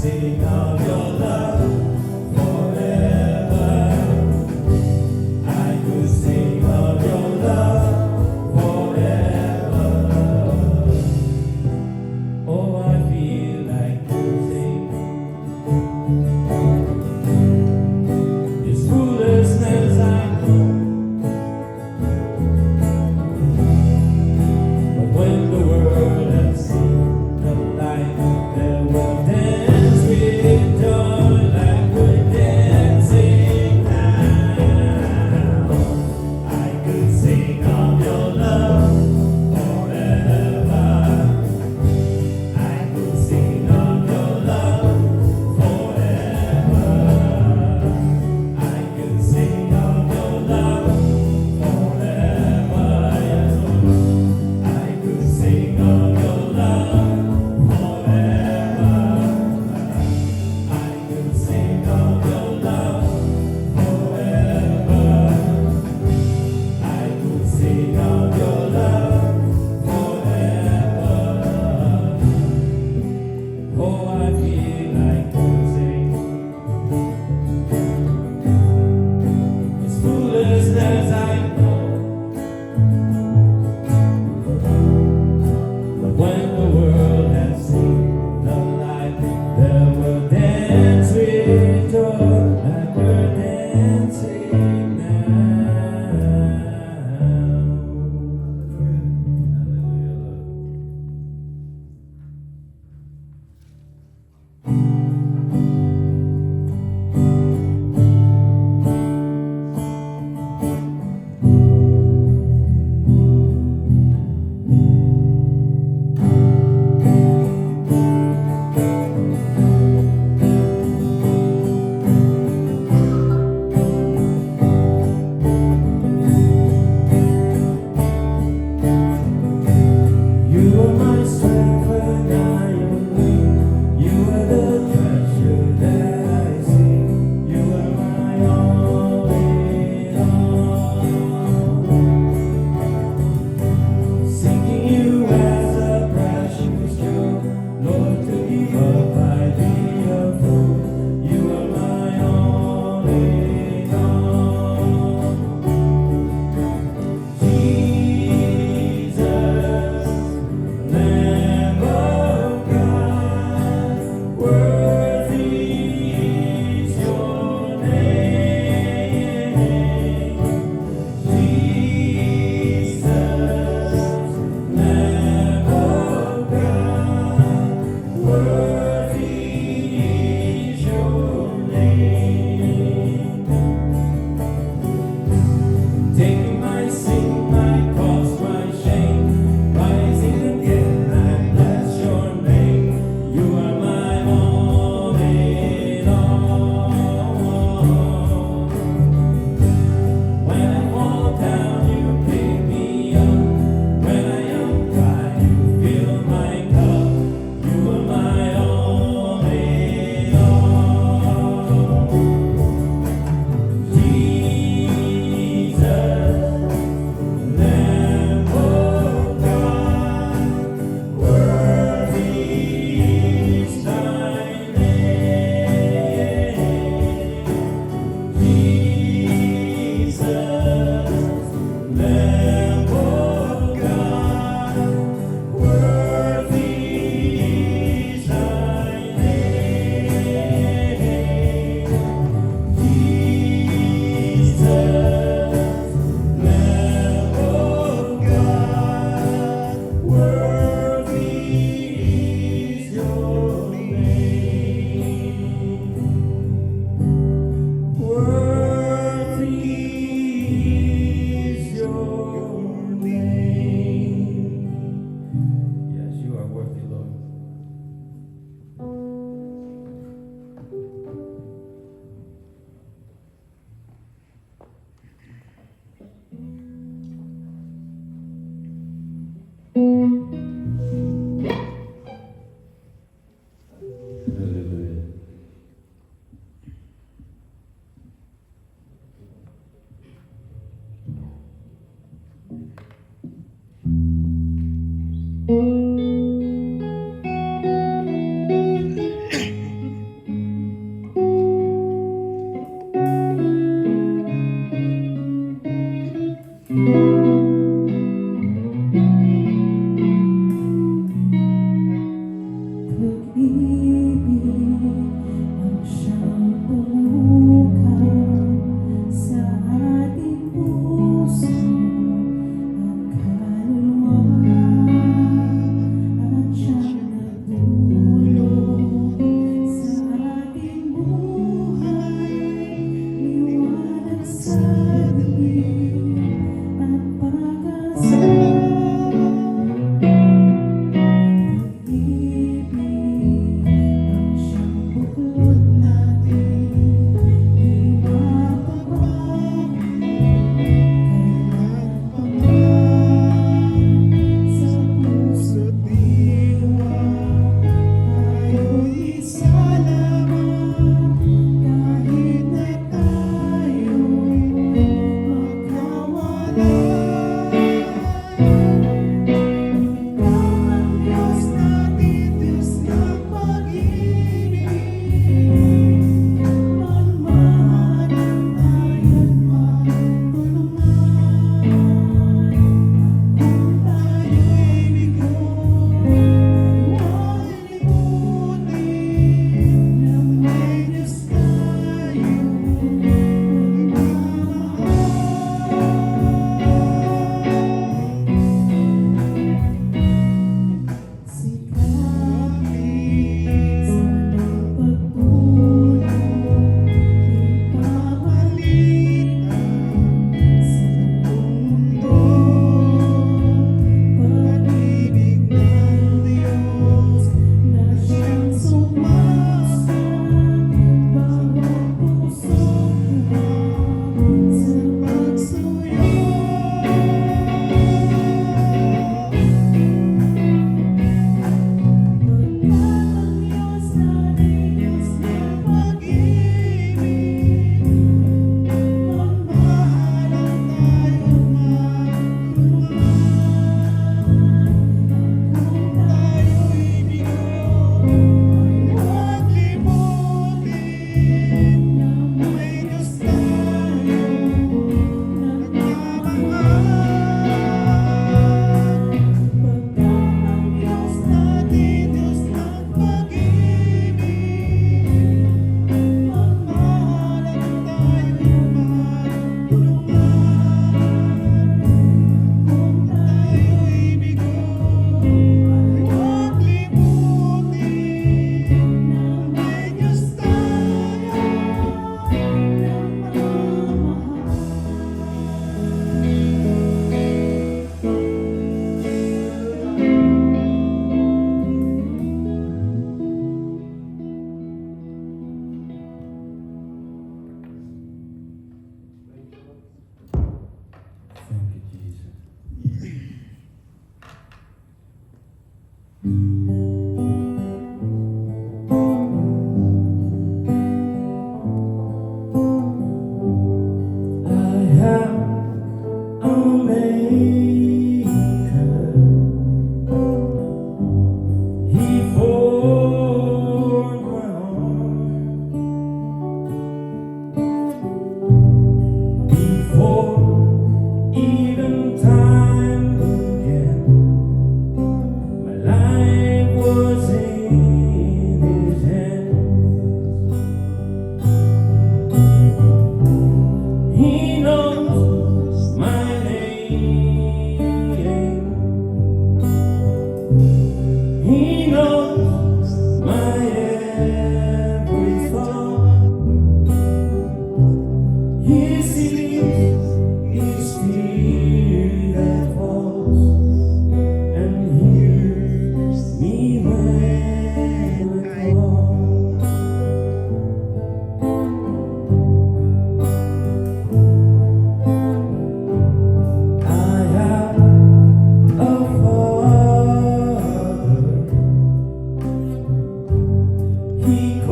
sing of your love forever. I could sing of your love forever. Oh, I feel like losing. It's foolishness, I know. But when the world has seen the light, they will dance with joy.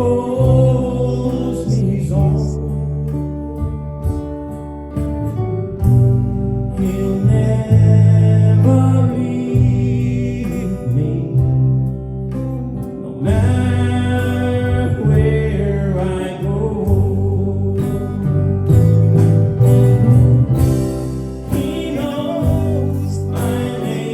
holds me so. He'll never leave me, no matter where I go. He knows my name.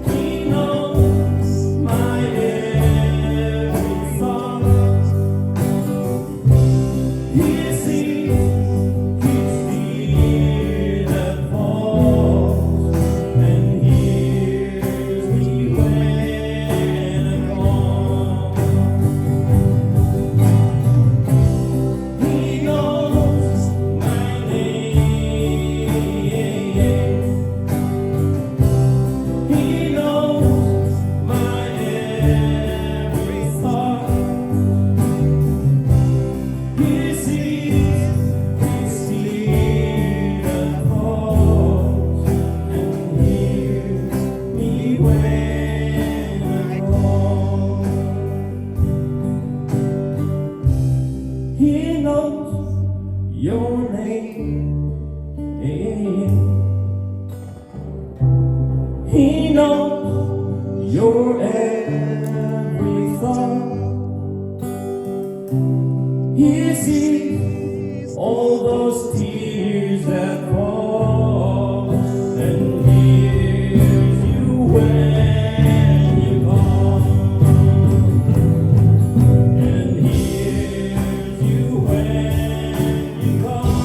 He knows my every thought. He sees each tear that falls and hears me when I'm gone. He knows my name. He knows my every thought. He sees each tear that falls and hears me when I'm wrong. He knows your name. He knows your every thought. He sees all those tears that fall and hears you when you call. And hears you when you call.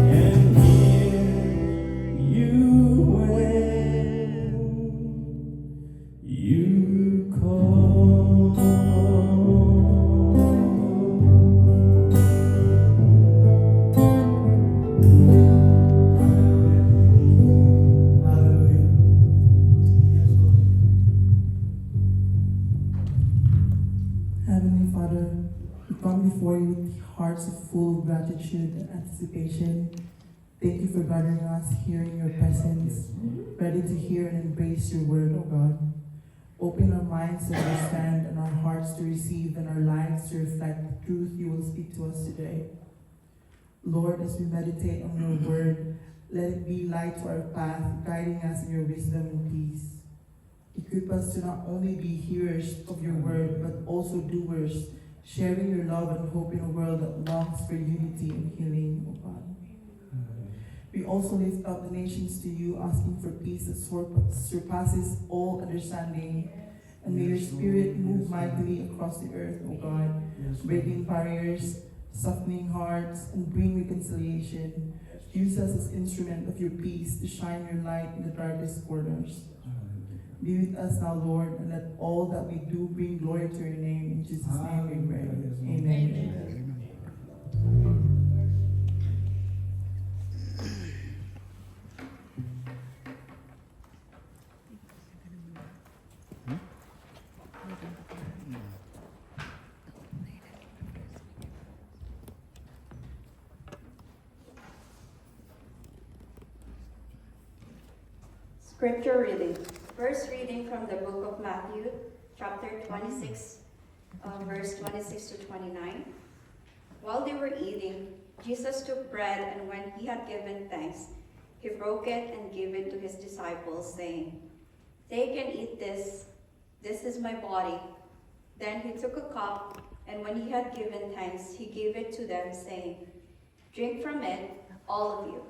And hears you when you call. Hallelujah. Yes, Lord. Heavenly Father, we come before you with hearts full of gratitude and anticipation. Thank you for gathering us here in your presence, ready to hear and embrace your word, O God. Open our minds to understand and our hearts to receive and our lives to reflect the truth you will speak to us today. Lord, as we meditate on your word, let it be light to our path, guiding us in your wisdom and peace. Equip us to not only be hearers of your word, but also doers, sharing your love and hope in a world that longs for unity and healing, O God. We also lift up the nations to you, asking for peace that surpasses all understanding. And may your spirit move mightily across the earth, O God, breaking barriers, softening hearts, and bring reconciliation. Use us as instrument of your peace to shine your light in the darkest corners. Be with us now, Lord, and let all that we do bring glory to your name. In Jesus' name we pray. Amen. Scripture reading. First reading from the book of Matthew, chapter 26, verse 26 to 29. While they were eating, Jesus took bread, and when he had given thanks, he broke it and gave it to his disciples, saying, "Take and eat this. This is my body." Then he took a cup, and when he had given thanks, he gave it to them, saying, "Drink from it, all of you.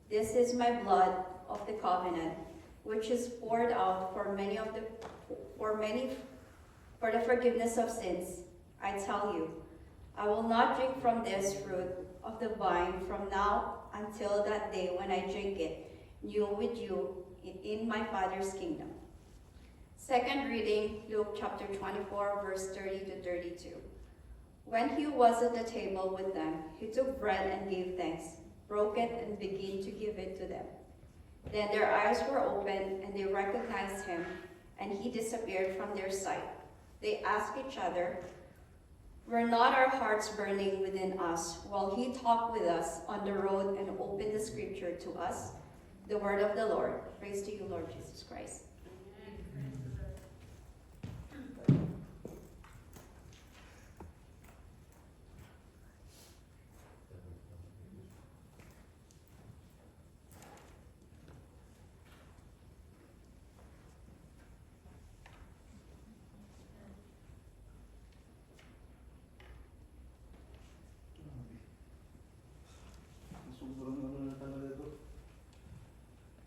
This is my blood of the covenant, which is poured out for the forgiveness of sins. I tell you, I will not drink from this fruit of the vine from now until that day when I drink it new with you in my Father's kingdom." Second reading, Luke chapter 24, verse 30 to 32. When he was at the table with them, he took bread and gave thanks, broke it and began to give it to them. Then their eyes were opened and they recognized him, and he disappeared from their sight. They asked each other, "Were not our hearts burning within us while he talked with us on the road and opened the scripture to us?" The word of the Lord. Praise to you, Lord Jesus Christ. Sobrang ano na talaga ito.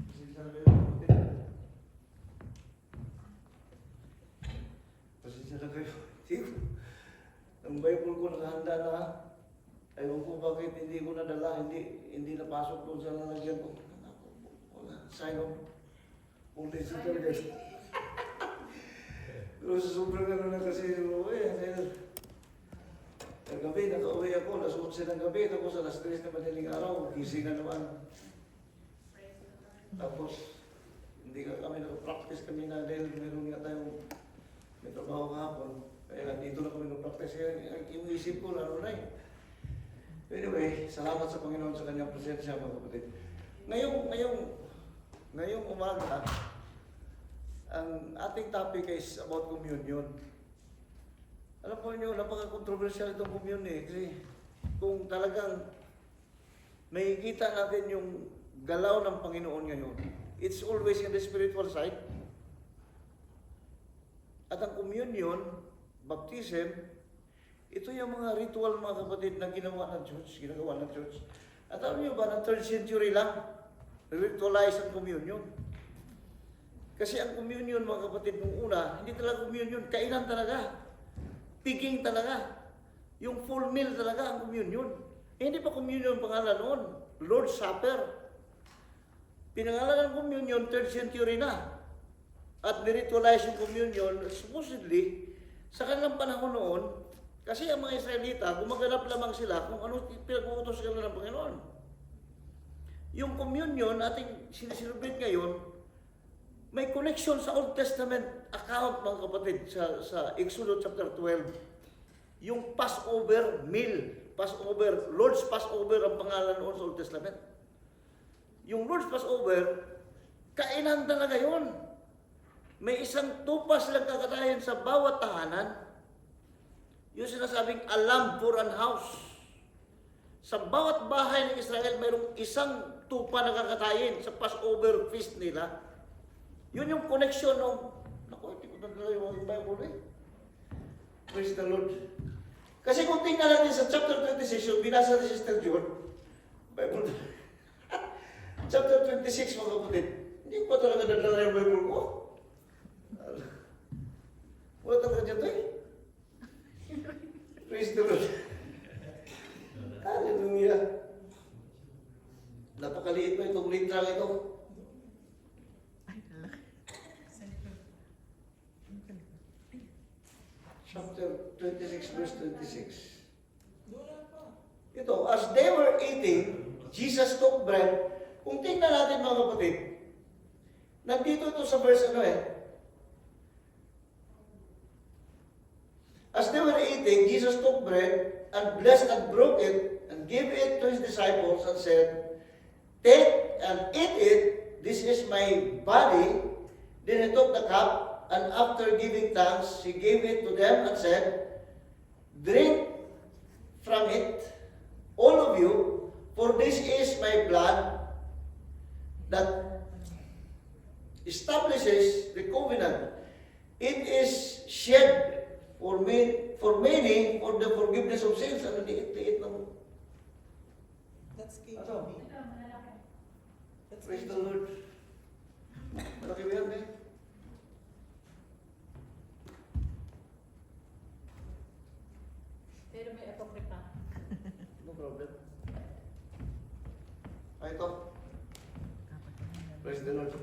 Pasensya na kayo, kapatid. Pasensya na kayo. Tito, ang Bible ko nakahanda na. Ewan ko bakit hindi ko nadala, hindi napasok doon sa lalagyan ko. Wala, sign of Holy Spirit. Pero sa sobrang ano na kasi, kagabi, nakauwi ako, alas 11 ng gabi, tapos alas 3 na madaling araw, gising na naman. Tapos, hindi ka kami nag-practice kami na dahil meron nga tayong may trabaho kahapon. Kaya dito na kami nag-practice. Kaya yung isip ko, lalo na eh. Anyway, salamat sa Panginoon sa kanyang presensya, mga kapatid. Ngayong umaga, ang ating topic is about communion. Alam po niyo, napaka-controversial itong communion eh. Kasi kung talagang makikita natin yung galaw ng Panginoon ngayon, it's always in the spiritual side. At ang communion, baptism, ito yung mga ritual, mga kapatid, na ginagawa ng church. At alam niyo ba, na 3rd century lang, ritualize ang communion. Kasi ang communion, mga kapatid, nung una, hindi talaga communion, kainan talaga. Piging talaga. Yung full meal talaga ang communion. Hindi pa communion pangalan noon. Lord's Supper. Pinangalan ng communion, 3rd century na. At niritualize yung communion, supposedly, sa kanilang panahon noon, kasi ang mga Israelita, gumaganap lamang sila kung ano pinag-uutos sila ng Panginoon. Yung communion, ating sineselebrate ngayon, may connection sa Old Testament account, mga kapatid, sa Exodus chapter 12. Yung Passover meal, Lord's Passover ang pangalan noon sa Old Testament. Yung Lord's Passover, kainan talaga yun. May isang tupa silang kakatayin sa bawat tahanan. Yung sinasabing a lamb for an house. Sa bawat bahay ng Israel, mayroong isang tupa na kakatayin sa Passover feast nila. Yun yung connection ng... Naku, hindi ko nagdala yung Bible eh. Praise the Lord. Kasi kung tingnan natin sa chapter 26, yung binasa ni Sister John, Bible, chapter 26, mga kapatid, hindi ko pa talaga nagdala yung Bible ko. Wala talaga dyan to eh. Praise the Lord. Hallelujah. Napakaliit pa itong litrang ito. Chapter 26, verse 26. Ito, as they were eating, Jesus took bread. Kung tingnan natin, mga kapatid, nandito ito sa verse ano eh. As they were eating, Jesus took bread and blessed and broke it and gave it to his disciples and said, "Take and eat it, this is my body." Then he took the cup, and after giving thanks, he gave it to them and said, "Drink from it, all of you, for this is my blood that establishes the covenant. It is shed for many for the forgiveness of sins." Ano liit ng... That's KJV. Ano? That's Praise the Lord. Malaki ba yan eh? Pero may apokripa. No problem. Ito. Praise the Lord.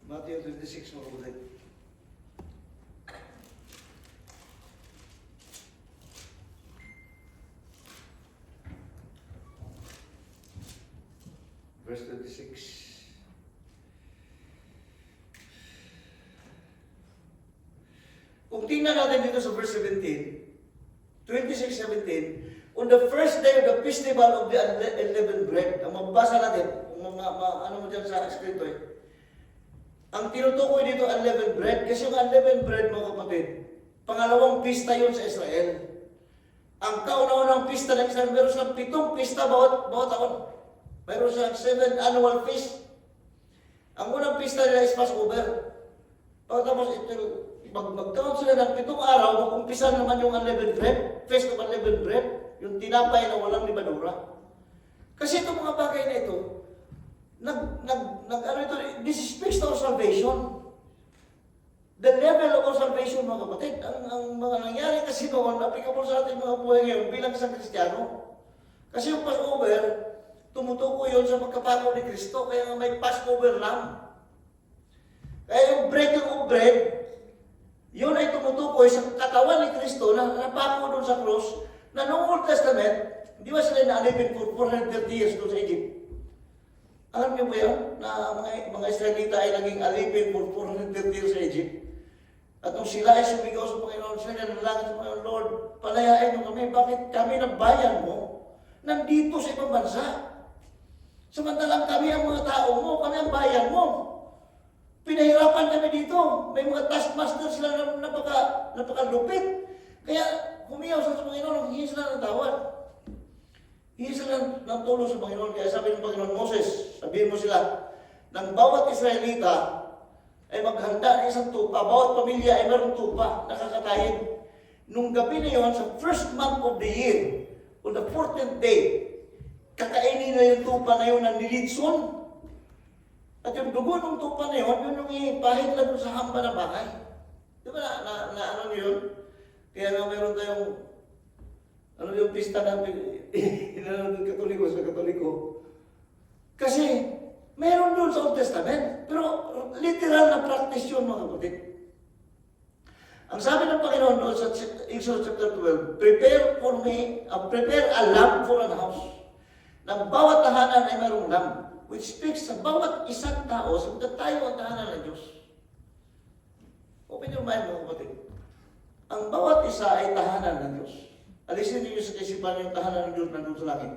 Matthew 26, mga kapatid. Verse 26. Kung tingnan natin dito sa verse 17, 26:17, on the first day of the festival of the unleavened bread, ang mabasa natin, kung ano mo dyan sa eskrito eh. Ang tinutukoy dito, unleavened bread, kasi yung unleavened bread, mga kapatid, pangalawang pista yun sa Israel. Ang kauna-unang pista ng Israel, meron silang 7 pista bawat taon. Meron silang 7 annual feast. Ang unang pista nila is Passover. Pagkatapos ito, magkaon sila ng 7 araw, mag-umpisa naman yung unleavened bread, feast of unleavened bread, yung tinapay na walang libadura. Kasi itong mga bagay na ito, this speaks to our salvation. The level of our salvation, mga kapatid, ang mga nangyari kasi noon, applicable sa ating mga buhay ngayon bilang isang Kristiyano. Kasi yung Passover, tumutukoy yun sa pagkapako ni Kristo, kaya may Passover lamb. Kaya yung breaking of bread, yun ay tumutukoy sa katawan ni Kristo na napako doon sa cross, na noong Old Testament, hindi ba sila na-alipin for 430 years doon sa Egypt? Alam niyo ba yun, na mga Israelita ay naging alipin for 430 years sa Egypt? At nung sila ay sumigaw sa Panginoon, sila nanalangin sa Panginoon, Lord, palayain mo kami, bakit kami ng bayan mo nandito sa ibang bansa? Samantalang kami ang mga tao mo, kami ang bayan mo. Pinahirapan kami dito. May mga taskmaster sila na napakalupit. Kaya humiyaw sa Panginoon, hingi sila ng tawad. Hingi sila ng tulong sa Panginoon. Kaya sabi ng Panginoon, Moses, sabihin mo sila, ng bawat Israelita ay maghanda ng isang tupa. Bawat pamilya ay mayroong tupa na kakatayin. Nung gabi na yon, sa first month of the year, on the 14th day, kakainin na yung tupa na yun ng nilitson. At yung dugo ng tupa na yun yung ipahid na doon sa hamba ng bahay. Di ba na ano yun? Kaya nga meron tayong, ano yung pista natin, Katoliko sa Katoliko. Kasi, meron doon sa Old Testament, pero literal na practice yun, mga kapatid. Ang sabi ng Panginoon doon sa Exodus chapter 12, prepare a lamb for an house. Ng bawat tahanan ay mayroong lamb, which speaks sa bawat isang tao, sabagat tayo ang tahanan ng Diyos. Open your mind, mga kapatid. Ang bawat isa ay tahanan ng Diyos. Alisin niyo sa kaisipan yung tahanan ng Diyos nandun sa langit.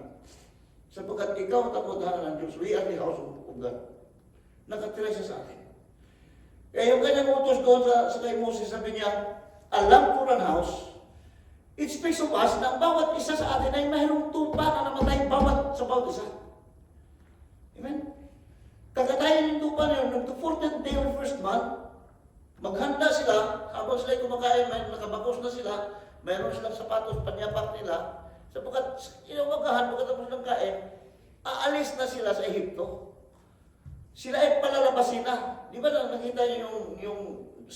Sapagkat ikaw at ako tahanan ng Diyos, we are the house of God. Nakatira siya sa atin. Kaya yung kanyang utos doon sa kay Moses, sabi niya, a lamb for an house, it speaks of us na ang bawat isa sa atin ay mayroong tupa na namatay sa bawat isa. Amen? Kakatayin yung tupa na yun, nag 14th day of first month, maghanda sila, habang sila kumakain, may nakabakos na sila, mayroon silang sapatos, panyapak nila, sapagkat inawagahan, pagkatapos ng kain, aalis na sila sa Ehipto. Sila ay palalabasin na. Di ba nakita niyo yung 10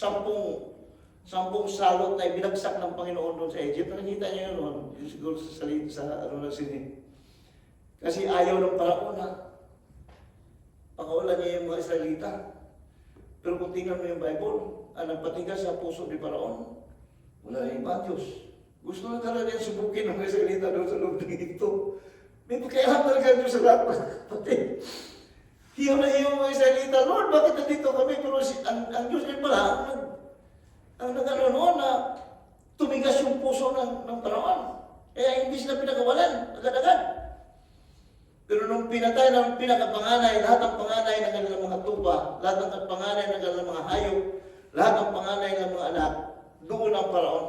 salot na ibinagsak ng Panginoon doon sa Egypt? Nakita niyo yun, yung siguro sa ano na sinin. Kasi ayaw ng Paraon na pakaulan niya yung mga Israelita. Pero kung tingnan mo yung Bible, nagpatigas sa puso ni Paraon, wala rin ba Diyos? Gusto na talaga niya subukin ng mga Israelita doon sa loob ng Egypto. May pagkailan talaga Diyos sa lahat, mga kapatid. Hiyaw na hiyaw mga Israelita, Lord, bakit nandito kami? Pero ang Diyos rin pala, ang nagano noon na tumigas yung puso ng Paraon. Kaya hindi sila pinagawalan, agad-agad. Pero nung pinatay ng pinakapanganay, lahat ng panganay ng kanilang mga tupa, lahat ng panganay ng kanilang mga hayop, lahat ng panganay ng mga anak, doon ang Paraon.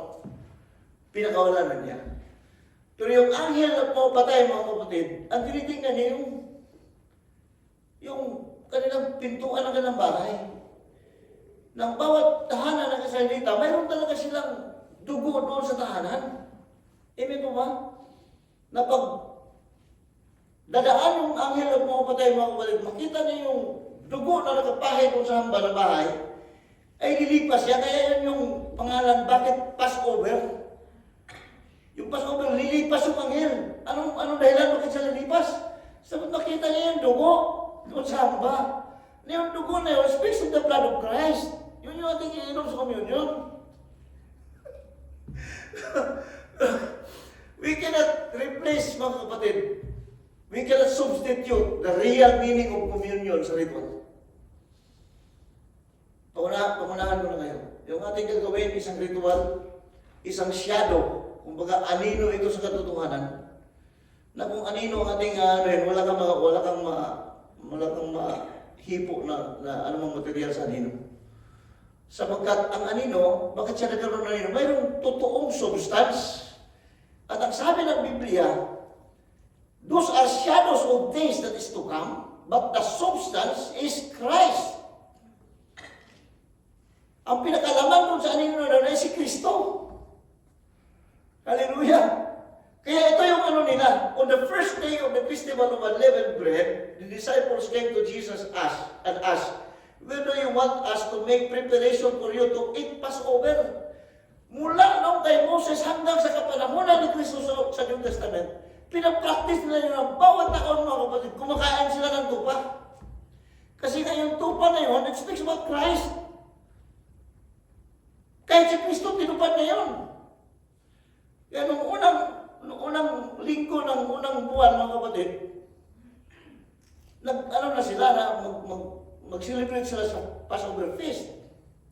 Pinakawalan na niya. Pero yung anghel na pumapatay, mga kapatid, ang tinitingnan niya yung kanilang pintuan ng kanilang bahay. Ng bawat tahanan ng Israelita, mayroon talaga silang dugo doon sa tahanan. Amen po ba? Na pag dadaan yung anghel at pumapatay, mga kapatid, makita niya yung dugo na nakapahid doon sa hamba ng bahay, ay lilipas siya. Kaya yun yung pangalan, bakit Passover? Yung Passover, lilipas yung anghel. Anong dahilan bakit siya lilipas? Sabi makita niya yung dugo doon sa hamba. Yung dugo na yun, speaks of the blood of Christ. Yun yung ating ininom sa communion. We cannot replace, mga kapatid. We cannot substitute the real meaning of communion sa ritual. Pangunahan ko na ngayon. Yung ating gagawin, isang ritual, isang shadow, kumbaga anino ito sa katotohanan, na kung anino ang ating wala kang wala kang mahipo na anumang material sa anino. Sapagkat ang anino, bakit siya nagkaroon ng anino? Mayroong totoong substance. At ang sabi ng Biblia, those are shadows of things that is to come, but the substance is Christ. Ang pinakalaman dun sa anino na ay si Kristo. Hallelujah! Kaya ito yung ano nila. On the first day of the festival of unleavened bread, the disciples came to Jesus and asked, "Where do you want us to make preparation for you to eat Passover?" Mula noong kay Moses hanggang sa kapanahonan ni Kristo sa New Testament, pinapractice nila yun ang bawat taon, mga kapatid. Kumakain sila ng tupa. Kasi nga yung tupa na yun, it speaks about Christ. Kahit si Kristo, tinupad niya yun. Kaya nung unang linggo ng unang buwan, mga kapatid, na sila na mag-celebrate sila sa Passover feast.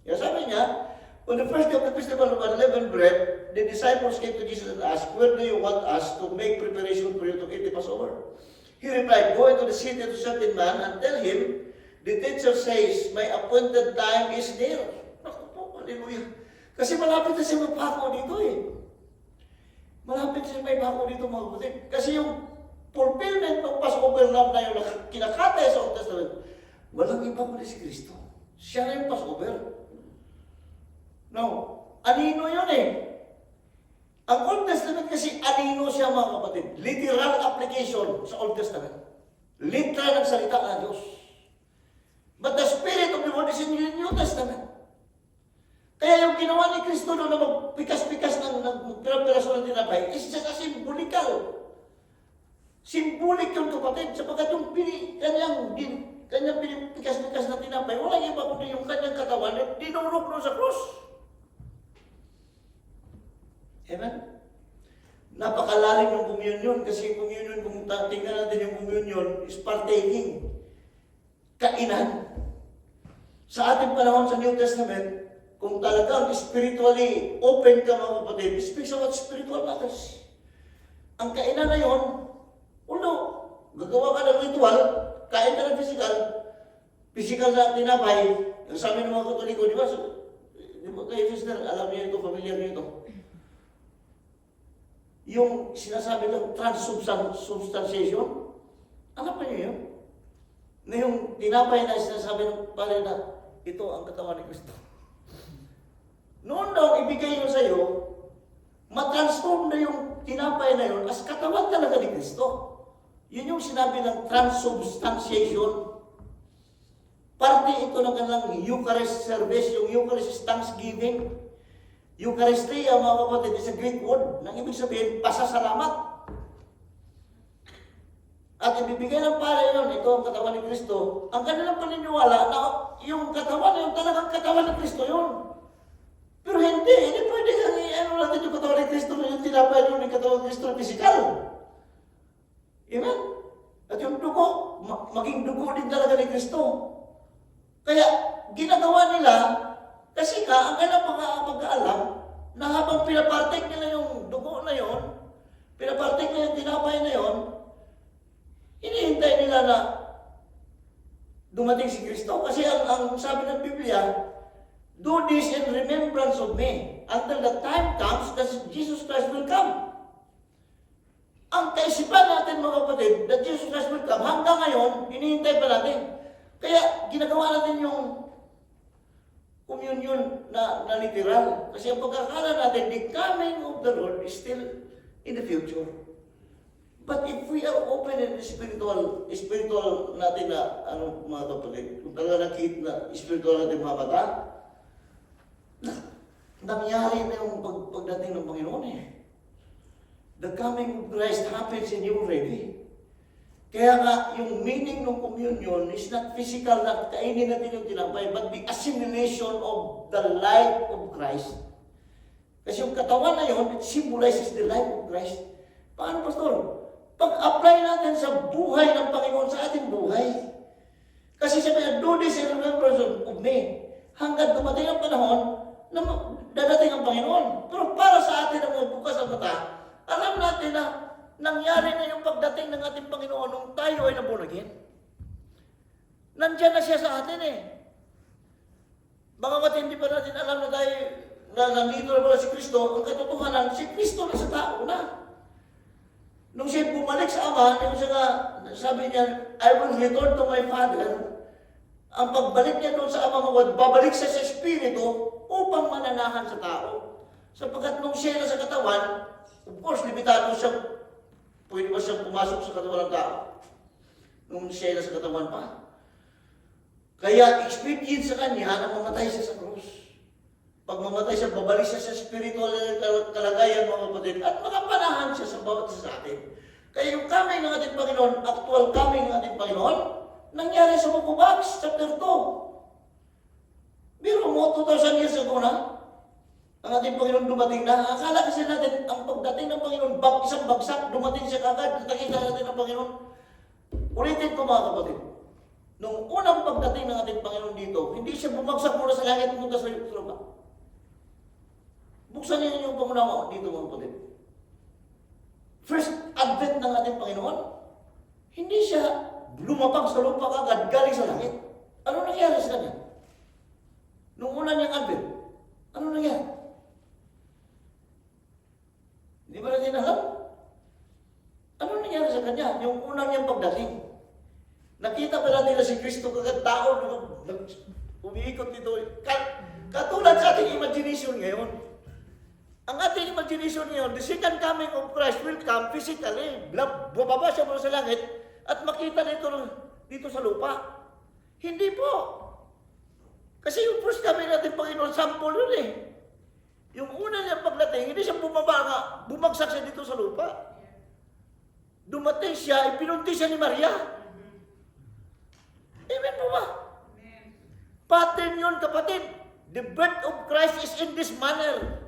Kaya sabi niya, on the first day of the festival of unleavened bread, the disciples came to Jesus and asked, "Where do you want us to make preparation for you to eat the Passover?" He replied, "Go into the city to a certain man and tell him, the teacher says, my appointed time is near." Naku po, hallelujah. Kasi malapit na siya magpako dito eh. Malapit siya may pako dito, mga kapatid. Kasi yung fulfillment ng Passover lamb na yung kinakatay sa Old Testament, walang iba kundi si Kristo. Siya na yung Passover. Now, anino yun eh. Ang Old Testament kasi anino siya, mga kapatid. Literal application sa Old Testament. Literal ng salita ng Diyos. But the Spirit of the Lord is in the New Testament. Kaya yung ginawa ni Kristo doon na magpikas-pikas ng piraso ng tinapay is just a symbolical. Symbolic yung kapatid, sapagkat yung kanyang pinipikas-pikas na tinapay, walang iba kundi yung kanyang katawan at dinurok doon sa krus. Amen? Napakalalim ng communion kasi communion, kung tingnan natin yung communion, is partaking. Kainan. Sa ating panahon sa New Testament, kung talagang spiritually open ka, mga kapatid, speaks about spiritual matters. Ang kainan na yun, gagawa ka ng ritual, kain ka ng physical na tinapay, ang sabi ng mga Katoliko, di ba kayo sister, alam niyo ito, familiar niyo ito. Yung sinasabi ng transubstantiation, alam pa niyo yun? Na yung tinapay na sinasabi ng pare na, ito ang katawan ni Kristo. Noon daw, ibigay nyo sa'yo, matransform na yung tinapay na yun as katawan talaga ni Kristo. Yun yung sinabi ng transubstantiation. Parte ito ng kanilang Eucharist service. Yung Eucharist is thanksgiving. Eucharistia, mga kapatid, is a Greek word. Nang ibig sabihin, pasasalamat. At ibibigay ng pare yun, ito ang katawan ni Kristo. Ang kanilang paniniwala na yung katawan na yun, talagang katawan ni Kristo yun. Pero hindi pwede kang ano natin yung katawan ni Kristo na yung tinapay yun, yung katawan ni Kristo na physical. Amen? At yung dugo, maging dugo din talaga ni Kristo. Kaya, ginagawa nila, kasi nga, ang kailang pagkaalam, na habang pinapartek nila yung dugo na yon, pinapartek nila yung tinapay na yon, hinihintay nila na dumating si Kristo. Kasi ang sabi ng Biblia, do this in remembrance of me until the time comes that Jesus Christ will come. Ang kaisipan natin, mga kapatid, that Jesus Christ will come, hanggang ngayon, hinihintay pa natin. Kaya ginagawa natin yung communion na literal. Kasi ang pagkakala natin, the coming of the Lord is still in the future. But if we are open in the spiritual natin na, mga kapatid, kung talaga nakita na spiritual natin mga mata, nangyari na yung pagdating ng Panginoon eh. The coming of Christ happens in you already. Kaya nga, yung meaning ng communion is not physical na kainin natin yung tinapay, but the assimilation of the life of Christ. Kasi yung katawan na yun, it symbolizes the life of Christ. Paano, Pastor? Pag-apply natin sa buhay ng Panginoon sa ating buhay. Kasi sabi niya, do this in remembrance of me. Hanggang dumating ang panahon na dadating ang Panginoon. Pero para sa atin na bukas ang mata, alam natin na nangyari na yung pagdating ng ating Panginoon nung tayo ay naborn again. Nandiyan na siya sa atin eh. Baka ba't hindi pa natin alam na tayo, na nandito na pala si Kristo, ang katotohanan, si Kristo na sa tao na. Nung siya bumalik sa Ama, yung siya nga, sabi niya, I will return to my Father. Ang pagbalik niya doon sa Ama mawad, babalik siya sa Espiritu upang mananahan sa tao. Sapagkat nung siya na sa katawan, of course, limitado siya. Pwede ba siyang pumasok sa katawan ng tao? Nung siya na sa katawan pa. Kaya experience sa kanya na mamatay siya sa krus. Pag mamatay siya, babalik siya sa spiritual na kalagayan, mga kapatid, at makapanahan siya sa bawat isa sa atin. Kaya yung coming ng ating Panginoon, actual coming ng ating Panginoon, nangyari sa Book of Acts, chapter 2. Biro mo, 2,000 years ago na, ang ating Panginoon dumating na. Akala kasi natin, ang pagdating ng Panginoon, isang bagsak, dumating siya kagad, nakita natin ng Panginoon. Ulitin ko mga kapatid, nung unang pagdating ng ating Panginoon dito, hindi siya bumagsak mula sa langit pumunta sa lupa. Buksan niyo yung pangunawa dito mga kapatid. First advent ng ating Panginoon, hindi siya lumapag sa lupa kagad, galing sa langit. Ano nangyari sa kanya? Nung una niyang advent, ano nangyari? Hindi ba natin alam? Ano nangyari sa kanya? Yung unang niyang pagdating. Nakita pa natin na si Kristo kagad tao, umiikot dito. Katulad sa ating imagination ngayon. Ang ating imagination ngayon, the second coming of Christ will come physically. Bababa siya mula sa langit at makita dito sa lupa. Hindi po. Kasi yung first coming natin, Panginoon, sample yun eh. Yung una niyang pagdating, hindi siya bumagsak siya dito sa lupa. Dumating siya, ipinunti siya ni Maria. Amen po ba? Pattern yun, kapatid. The birth of Christ is in this manner.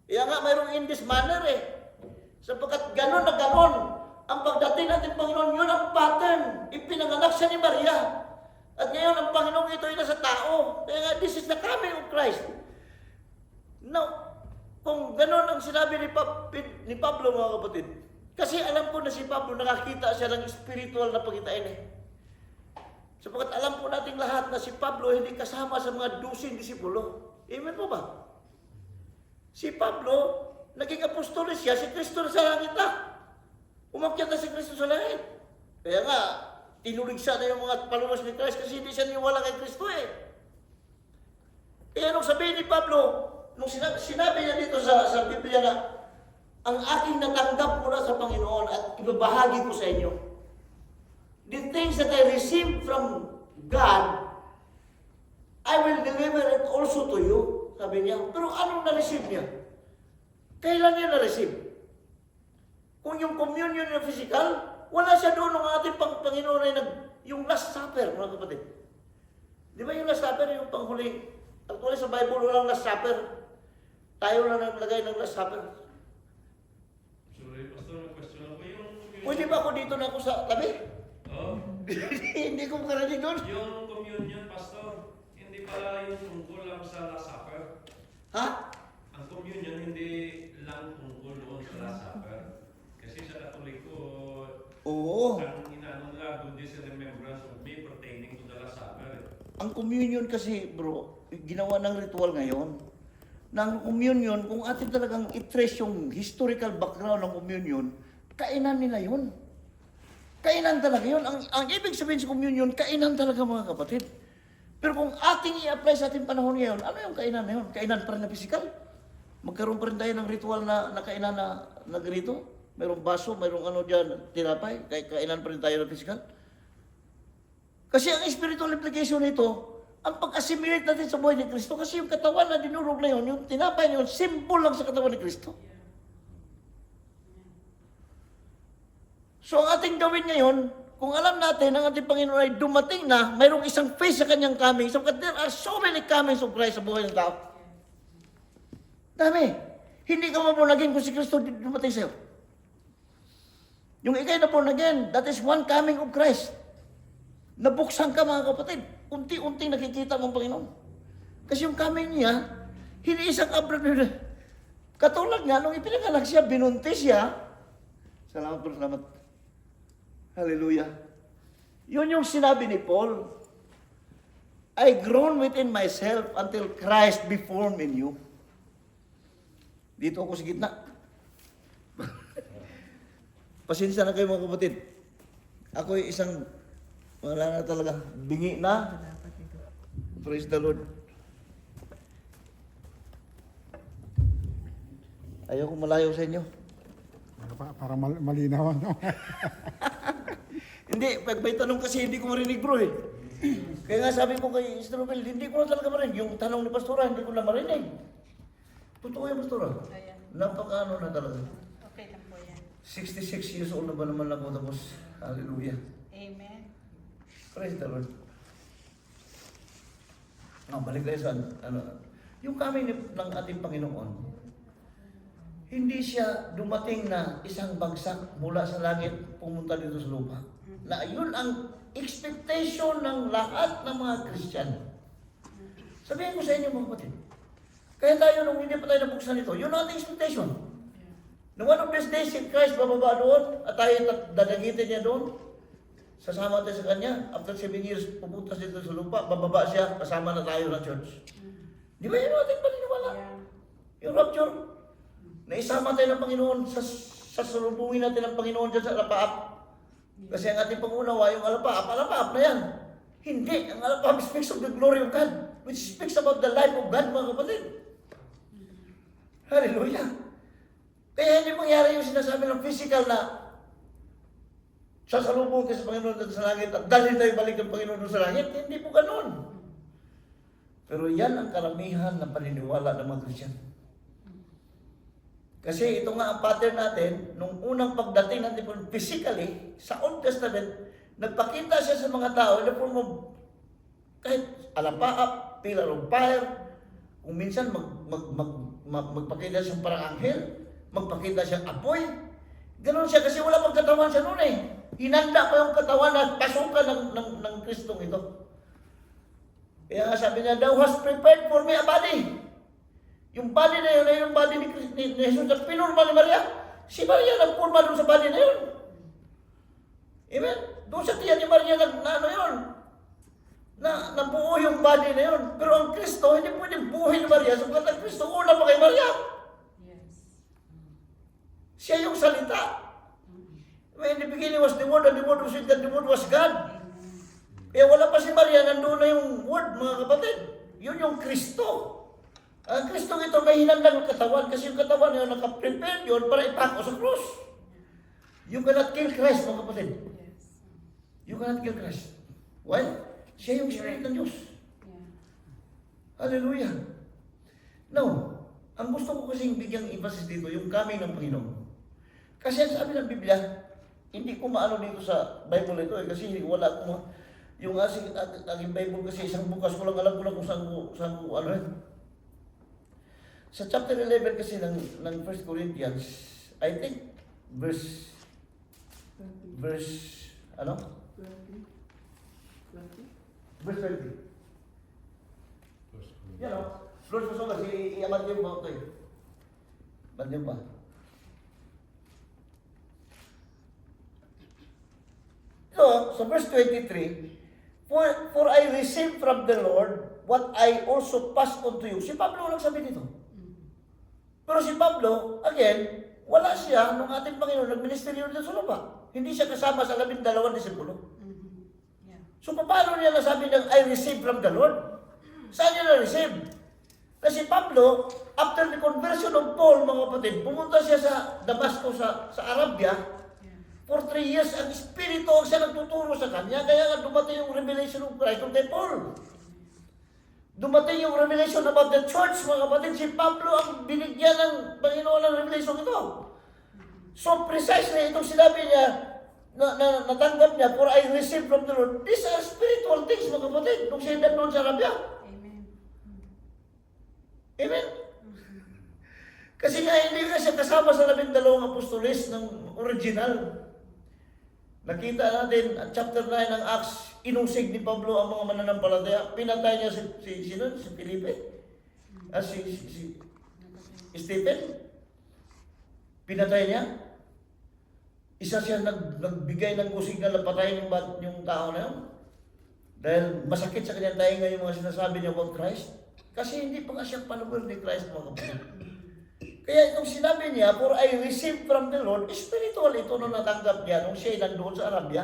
Kaya nga, mayroong in this manner eh. Sapagkat ganon na ganon, ang pagdating natin, Panginoon, yun ang pattern. Ipinanganak siya ni Maria. At ngayon, ang Panginoon ito ay nasa tao. Kaya nga, this is the coming of Christ. Now, kung ganon ang sinabi ni Pablo, mga kapatid, kasi alam ko na si Pablo, nakakita siya ng spiritual na pagitain eh. Sapagkat alam po nating lahat na si Pablo hindi kasama sa mga 12 disipulo. Amen po ba? Si Pablo, naging apostolis siya, si Kristo na sa langit na. Umakyat na si Kristo sa langit. Kaya nga, tinuligsa na yung mga followers ni Christ kasi hindi siya niwala kay Kristo eh. Anong sabihin ni Pablo, nung sinabi niya dito sa Biblia na, ang aking natanggap mula sa Panginoon at ibabahagi ko sa inyo. The things that I received from God, I will deliver it also to you. Sabi niya, pero anong na-receive niya? Kailan niya na-receive? Kung yung communion yung physical, wala siya doon ng ating Panginoon ay yung Last Supper, mga kapatid. Di ba yung Last Supper, yung panghuli? Actually sa Bible, walang Last Supper. Tayo lang naglagay ng Last Supper. Sorry, Pastor, may question ako. Pwede ba ako dito na ako sa tabi? Oh, Hindi ko makarating doon. yung communion, Pastor, hindi pala yung tungkol lang sa Last Supper. Ha? Ang communion hindi lang tungkol doon sa Last Supper. Kasi sa Katoliko, Oo. ang inaano nila, do this in remembrance of me pertaining to the Last Supper. Ang communion kasi, bro, ginawa ng ritual ngayon. Ng communion, kung atin talagang i-trace yung historical background ng communion, kainan nila yun. Kainan talaga yun. Ang ibig sabihin sa communion, kainan talaga mga kapatid. Pero kung ating i-apply sa ating panahon ngayon, ano yung kainan na yun? Kainan pa rin na physical? Magkaroon pa rin tayo ng ritual na kainan na ganito? Mayroong baso, mayroong ano dyan, tinapay, kainan pa rin tayo ng physical? Kasi ang spiritual implication nito, ang pag-assimilate natin sa buhay ni Kristo, kasi yung katawan na dinurog na yun, yung tinapay na yun, symbol lang sa katawan ni Kristo. So ang ating gawin ngayon, kung alam natin ang ating Panginoon ay dumating na, mayroong isang phase sa kanyang coming. So there are so many comings of Christ sa buhay ng tao. Dami. Hindi ka born again kung si Kristo dumating sa'yo. Yung ikay na born again, that is one coming of Christ. Nabuksan ka mga kapatid. Unti-unti nakikita mo ang Panginoon. Kasi yung coming niya, hindi isang abroad. Katulad nga, nung ipinanganak siya, binuntis siya. Salamat po, salamat. Hallelujah. Yun yung sinabi ni Paul. I groan within myself until Christ be formed in you. Dito ako sa gitna. Pasensya na kayo mga kapatid. Ako ay isang, wala na talaga, bingi na. Praise the Lord. Ayaw ko malayo sa inyo. Para malinaw, no? Hindi, pag may tanong kasi hindi ko marinig bro eh. Kaya nga sabi ko kay Mr. Romel, hindi ko na talaga marinig. Yung tanong ni Pastora, hindi ko na marinig. Totoo yan, Pastora. Napaka-ano na talaga. Okay lang po yan. 66 years old na ba naman ako tapos, hallelujah. Amen. Praise the Lord. Balik tayo sa, yung kami ng ating Panginoon, hindi siya dumating na isang bagsak mula sa langit pumunta dito sa lupa. Na yun ang expectation ng lahat ng mga Kristiyano. Sabihin ko sa inyo mga kapatid, kaya tayo nung hindi pa tayo nabuksan ito, yun ang ating expectation. Na one of these days, si Christ bababa doon at tayo dadagitin niya doon. Sasama tayo sa Kanya. After 7 years, pupunta dito sa lupa, bababa siya, kasama na tayo ng church. Di ba yun ang ating paniniwala? Yung rapture. Na isama tayo ng Panginoon, sasalubungin natin ang Panginoon dyan sa alapaap. Kasi ang ating pangunawa, yung alapaap na yan. Hindi, ang alapaap speaks of the glory of God, which speaks about the life of God, mga kapatid. Hallelujah. Kaya hindi mangyari yung sinasabi ng physical na sasalubong tayo sa Panginoon dito sa langit at dalhin tayo balik ng Panginoon dito sa langit. Hindi po ganun. Pero yan ang karamihan ng paniniwala ng mga Kristiyan. Kasi ito nga ang pattern natin, nung unang pagdating natin po physically, sa Old Testament, nagpakita siya sa mga tao in the form of kahit alapaap, pillar of fire, kung minsan magpakita siya parang anghel, magpakita siya apoy. Ganon siya kasi wala pang katawan siya noon eh. Hinanda pa yung katawan na pasukan ng Kristong ito. Kaya nga sabi niya, thou hast prepared for me a body. Yung body na yun ay yung body ni Jesus na pinurma ni Maria. Si Maria nagpurma doon sa body na yun. Amen? Doon sa tiyan ni Maria ano yun? Nabuo yung body na yun. Pero ang Kristo, hindi pwedeng buhay ni Maria sapagkat ang Kristo una pa kay Maria. Yes. Siya yung salita. In the beginning was the Word, and the Word was with God, the Word was God. Kaya wala pa si Maria, nandun na yung Word, mga kapatid. Yun yung Kristo. Ang Kristo ito may hinandang katawan kasi yung katawan na yun nakaprepare yun para ipako sa krus. You cannot kill Christ, mga kapatid. You cannot kill Christ. Why? Siya yung Spirit ng Diyos. Hallelujah. Now, ang gusto ko kasing bigyang emphasis dito, yung coming ng Panginoon. Kasi ang sabi ng Biblia, hindi ko maano dito sa Bible ito kasi wala akong yung aking Bible kasi isang bukas ko lang alam ko lang kung saan ko ano yun. Sa chapter 11 kasi ng 1 Corinthians, I think verse ano? Verse 20. Yan o. Lord Pasoga, i-amad yung ba ito eh. Bad yung ba? So, sa verse 23, For I received from the Lord what I also passed on to you. Si Pablo lang sabi dito. Pero si Pablo, again, wala siya nung ating Panginoon nagministeryo dito sa lupa. Hindi siya kasama sa 12 disipulo. So, paano niya nasabi ng I received from the Lord? Saan niya na-receive? Kasi Pablo, after the conversion of Paul, mga kapatid, pumunta siya sa Damascus, sa Arabia. For 3 years, ang Espiritu ang siya nagtuturo sa kanya. Kaya nga dumating yung revelation of Christ kay Paul. Dumating yung revelation about the church, mga kapatid. Si Pablo ang binigyan ng Panginoon ng revelation ito. So precisely, itong sinabi niya, na natanggap niya, for I received from the Lord. These are spiritual things, mga kapatid. Nung siya doon sa Arabia. Amen. Amen? Kasi nga hindi ka siya kasama sa 12 apostoles ng original. Nakita natin at chapter 9 ng Acts, inusig ni Pablo ang mga mananampalataya. Pinatay niya si Felipe. Si Stephen. Pinatay niya. Isa siya nagbigay ng signal na patayin yung tao na yun. Dahil masakit sa kanyang tainga yung mga sinasabi niya about Christ. Kasi hindi pa nga siya follower ni Christ, mga kapatid. Kaya itong sinabi niya, for I received from the Lord, spiritual ito nung natanggap niya nung siya nandoon sa Arabia.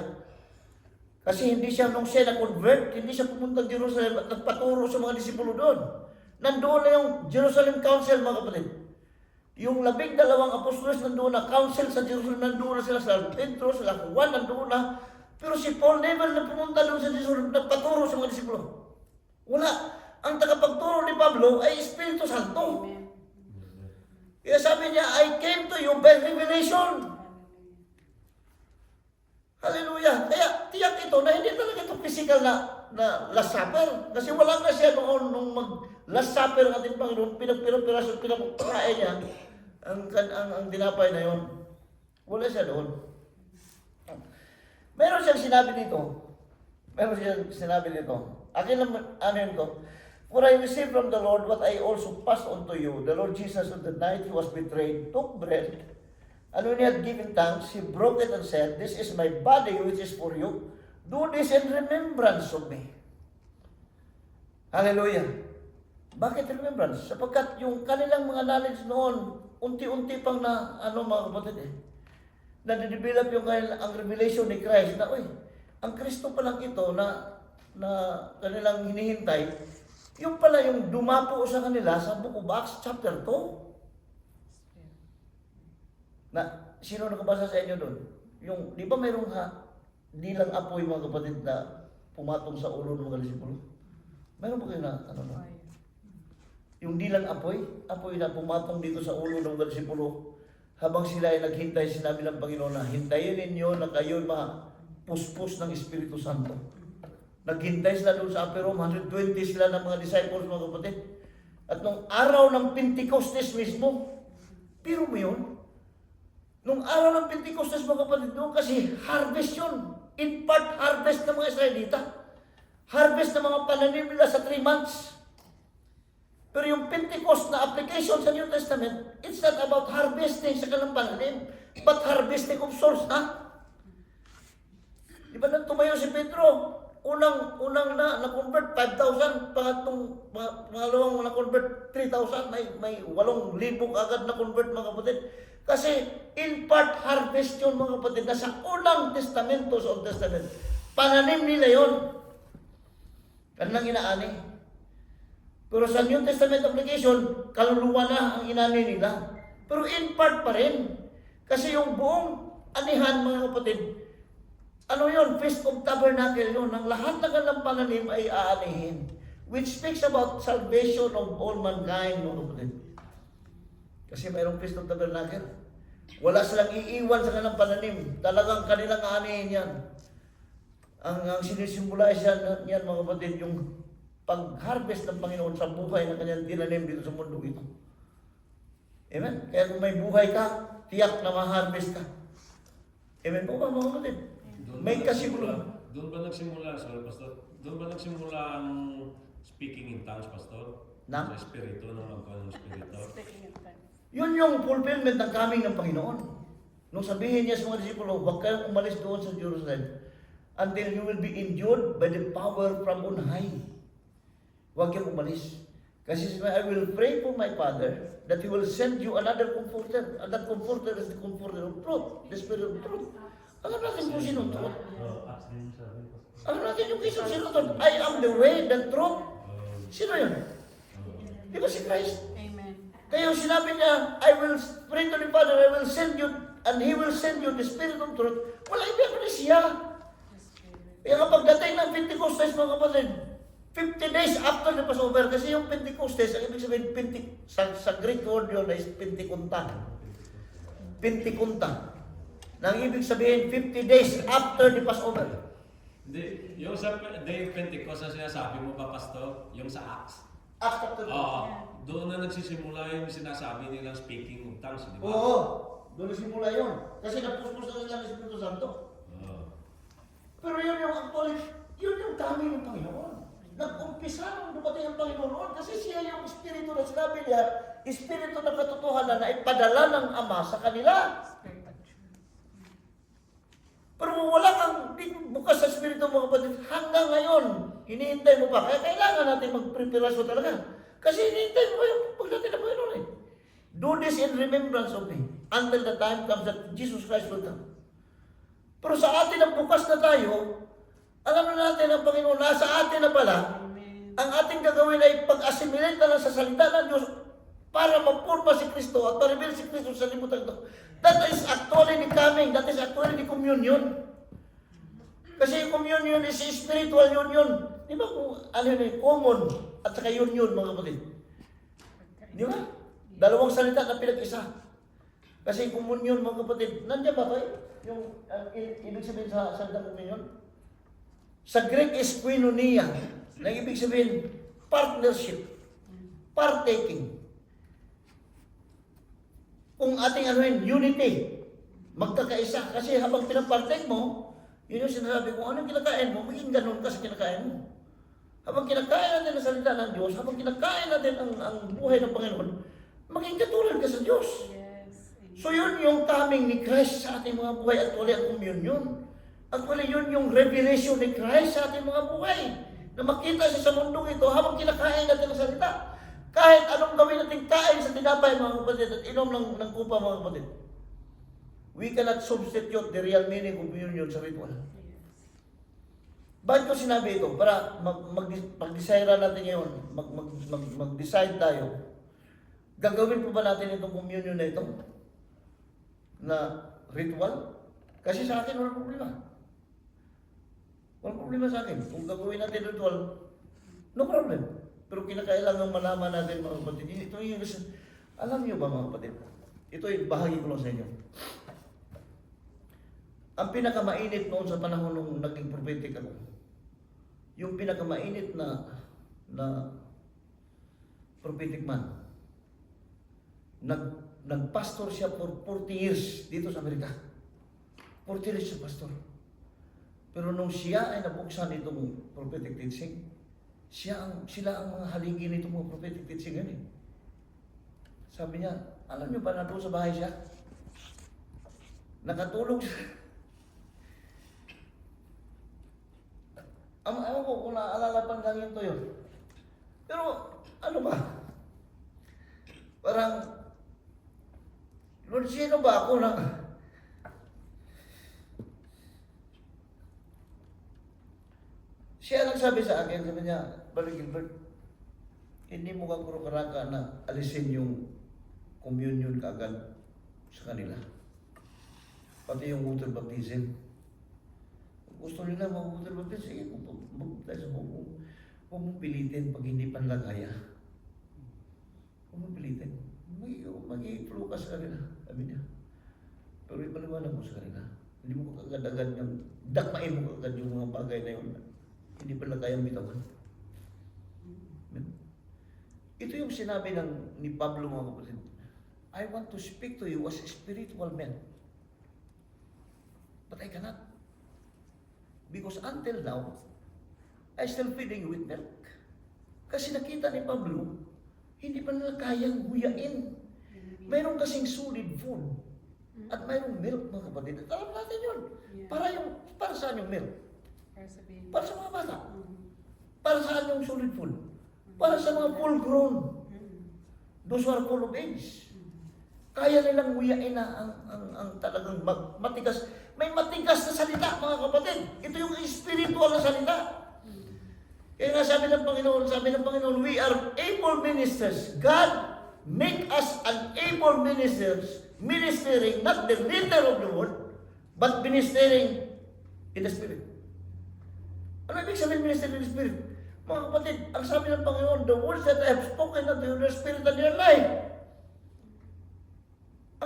Kasi hindi siya, nung siya na-convert, hindi siya pumunta ng Jerusalem at nagpaturo sa mga disipulo doon. Nandoon na yung Jerusalem Council, mga kapatid. Yung 12 apostolos nandoon na, council sa Jerusalem, nandoon na sila sa Pedro, sila Juan, nandoon na. Pero si Paul never na pumunta doon sa Jerusalem, nagpaturo sa mga disipulo. Wala. Ang tagapagturo ni Pablo ay Espiritu Santo. Kaya sabi niya, I came to you by revelation. Hallelujah. Kaya tiyak ito na hindi talaga ito physical na Last Supper. Kasi wala na siya noon nung mag-Last Supper ng ating Panginoon, pinagpirapirasyon, pinagpakain niya ang dinapay na yon. Wala siya doon. Meron siyang sinabi dito. Akin lang, ano yun to? For I received from the Lord what I also passed on to you. The Lord Jesus, on the night he was betrayed, took bread, and when he had given thanks, he broke it and said, This is my body which is for you. Do this in remembrance of me. Hallelujah. Bakit remembrance? Sapagkat yung kanilang mga knowledge noon, unti-unti pang na, mga kapatid nadidevelop yung ang revelation ni Christ na, ang Kristo pa lang ito na kanilang hinihintay, yung pala yung dumapo sa kanila sa Book of Acts chapter 2. Sino nakabasa sa inyo doon? Yung, di ba mayroong dilang apoy, mga kapatid, na pumatong sa ulo ng mga disipulo? Mayroon ba kayo na, yung dilang apoy na pumatong dito sa ulo ng mga disipulo, habang sila ay naghintay, sinabi ng Panginoon na, hintayin ninyo na kayo'y mapuspos ng Espiritu Santo. Naghintay sila doon sa upper room, 120 sila ng mga disciples, mga kapatid. At nung araw ng Pentecostes mismo, pero mo yun, nung araw ng Pentecostes, mga kapatid, doon kasi harvest yun. In part, harvest ng mga Israelita. Harvest ng mga pananim nila sa 3 months. Pero yung Pentecost na application sa New Testament, it's not about harvesting sa kanilang pananim, but harvesting of souls, Di ba nang tumayo si Pedro? Unang na-convert 5,000, pangalawang na-convert 3,000, may 8,000 agad na-convert, mga kapatid. Kasi in part harvest yun, mga kapatid, na sa unang testamento, sa Old Testament, pananim nila yun. Kanilang inaani. Pero sa New Testament application, kaluluwa na ang inani nila. Pero in part pa rin. Kasi yung buong anihan, mga kapatid, Feast of Tabernacle yun. Ang lahat ng kanilang pananim ay aanihin. Which speaks about salvation of all mankind, mga kapatid. Kasi mayroong Feast of Tabernacle. Wala silang iiwan sa kanilang pananim. Talagang kanilang aanihin yan. Ang sinisimbolize yan, mga kapatid, yung pag-harvest ng Panginoon sa buhay na kanyang tinanim dito sa mundo ito. Amen? Kaya kung may buhay ka, tiyak na ma-harvest ka. Amen po ba, mga kapatid? May kasimula. Doon ba nagsimula, sorry, Pastor? Doon ba nagsimula ang speaking in tongues, Pastor? Na? Sa Espiritu, ng magkawa ng Espiritu. Speaking in tongues. Yun yung fulfillment ng coming ng Panginoon. Nung sabihin niya sa mga disipulo, huwag kayong umalis doon sa Jerusalem until you will be endued by the power from on high. Huwag kayong umalis. Kasi I will pray for my Father that He will send you another comforter. And that comforter is the comforter of truth, the Spirit of truth. Alam natin kung sino truth. Alam natin yung sino truth. I am the way, the truth. Sino yun? Di ba si Christ? Amen. Kaya sinabi niya, I will pray to the Father, I will send you, and He will send you the Spirit of truth. Wala ibig siya. Kaya kapag dating ng Pentecostes, mga kapatid, 50 days after the Passover, kasi yung Pentecostes, ang ibig sabihin, sa Greek word yun is Pentekunta. Pentekunta. Nang ibig sabihin, 50 days after the Passover. Hindi, yung sa Day of Pentecost na sinasabi mo pa, Pastor, yung sa Acts. Acts chapter 2. Oo, doon na nagsisimula yung sinasabi nilang speaking of tongues, di ba? Oo, doon simula yun. Kasi napuspos na nila ng Espiritu Santo. Pero yun yung actually, yun yung dami ng Panginoon. Nag-umpisa nung dumating ang Panginoon kasi siya yung Espiritu na sinabi niya, Espiritu na katotohanan na ipadala ng Ama sa kanila. Pero wala kang di bukas sa Espiritu mga kapatid, hanggang ngayon, hinihintay mo pa. Kaya kailangan natin magpreparasyon talaga. Kasi hinihintay mo pa yung pagdating ng Panginoon eh. Do this in remembrance of me until the time comes that Jesus Christ will come. Pero sa atin ang bukas na tayo, alam na natin ang Panginoon, nasa atin na pala, Amen. ang ating gagawin ay pag-assimilate na lang sa salita ng Diyos para mapurma si Kristo at ma-reveal si Kristo sa libutan ito. That is actually the coming. That is actually the communion. Kasi yung communion is spiritual union. Di ba kung ano yun eh, common at saka union mga kapatid? Di ba? Dalawang salita na pinag-isa. Kasi yung communion mga kapatid, nandiyan ba tayo? Yung ibig sabihin sa salita communion? Sa Greek is koinonia. Na ibig sabihin, partnership. Partaking. Kung ating ano yun, unity, magkakaisa. Kasi habang pinapartake mo, yun yung sinasabi ko, anong kinakain mo, maging ganun ka sa kinakain mo. Habang kinakain natin ang salita ng Diyos, habang kinakain natin ang buhay ng Panginoon, maging katulad ka sa Diyos. Yes. Amen. So yun yung coming ni Christ sa ating mga buhay at wala ang communion. Actually yun yung revelation ni Christ sa ating mga buhay. Na makita siya sa mundong ito habang kinakain natin ang salita. Kahit anong gawin natin kain sa tinapay mga kapatid at inom ng kupa mga kapatid. We cannot substitute the real meaning of communion sa ritual. Yes. Bakit ko sinabi ito? Para mag-desire natin ngayon, mag-decide tayo. Gagawin po ba natin itong communion na ito? Na ritual? Kasi sa akin walang problema. Walang problema sa akin. Kung gagawin natin ritual, no problem. Pero kinakailangan malaman natin mga kapatid. Ito yung alam niyo ba mga kapatid? Ito yung bahagi ko lang sa inyo. Ang pinakamainit noon sa panahon nung naging prophetic ako, yung pinakamainit na prophetic man, nagpastor siya for 40 years dito sa Amerika. 40 years siya pastor. Pero nung siya ay nabuksan itong prophetic teaching, sila ang mga haligi nitong mga prophetic teaching yan eh. Sabi niya, alam niyo ba na doon sa bahay siya? Nakatulog siya. Ewan ko kung naaalala pang ganyan to yun. Pero, ano ba? Parang, Lord, sino ba ako na... Siya nagsabi sa akin, sabi niya, Brother Gilbert, hindi mo ka puro karaka na alisin yung communion kaagad sa kanila. Pati yung water baptism. Gusto nila mag-water baptism, sige, mag-baptize mo. Huwag mong pilitin pag hindi pa nila kaya. Huwag mong pilitin. Mag-i-flow ka sa kanila, sabi niya. Pero ipaliwanag mo sa kanila. Hindi mo kagad-agad yung, dakmain mo kagad yung mga bagay na yun. Hindi pala kayang bitawan. Ito yung sinabi ni Pablo mga kapatid. I want to speak to you as a spiritual man. But I cannot. Because until now, I still feeding you with milk. Kasi nakita ni Pablo, hindi pa nila kayang huyain. Mayroon kasing solid food. At mayroong milk mga kapatid. At alam natin yun. Para saan yung milk? Para sa baby. Para sa mga bata. Para saan yung solid food? Para sa mga full grown. Those who are full of age. Kaya nilang nguyain na ang talagang matigas. May matigas na salita mga kapatid. Ito yung spiritual na salita. Kaya nga sabi ng Panginoon, we are able ministers. God make us an able ministers, ministering not the letter of the word, but ministering in the Spirit. Ano ibig sabihin minister in the Spirit? Mga kapatid, ang sabi ng Panginoon, the words that I have spoken unto you, their spirit and their life.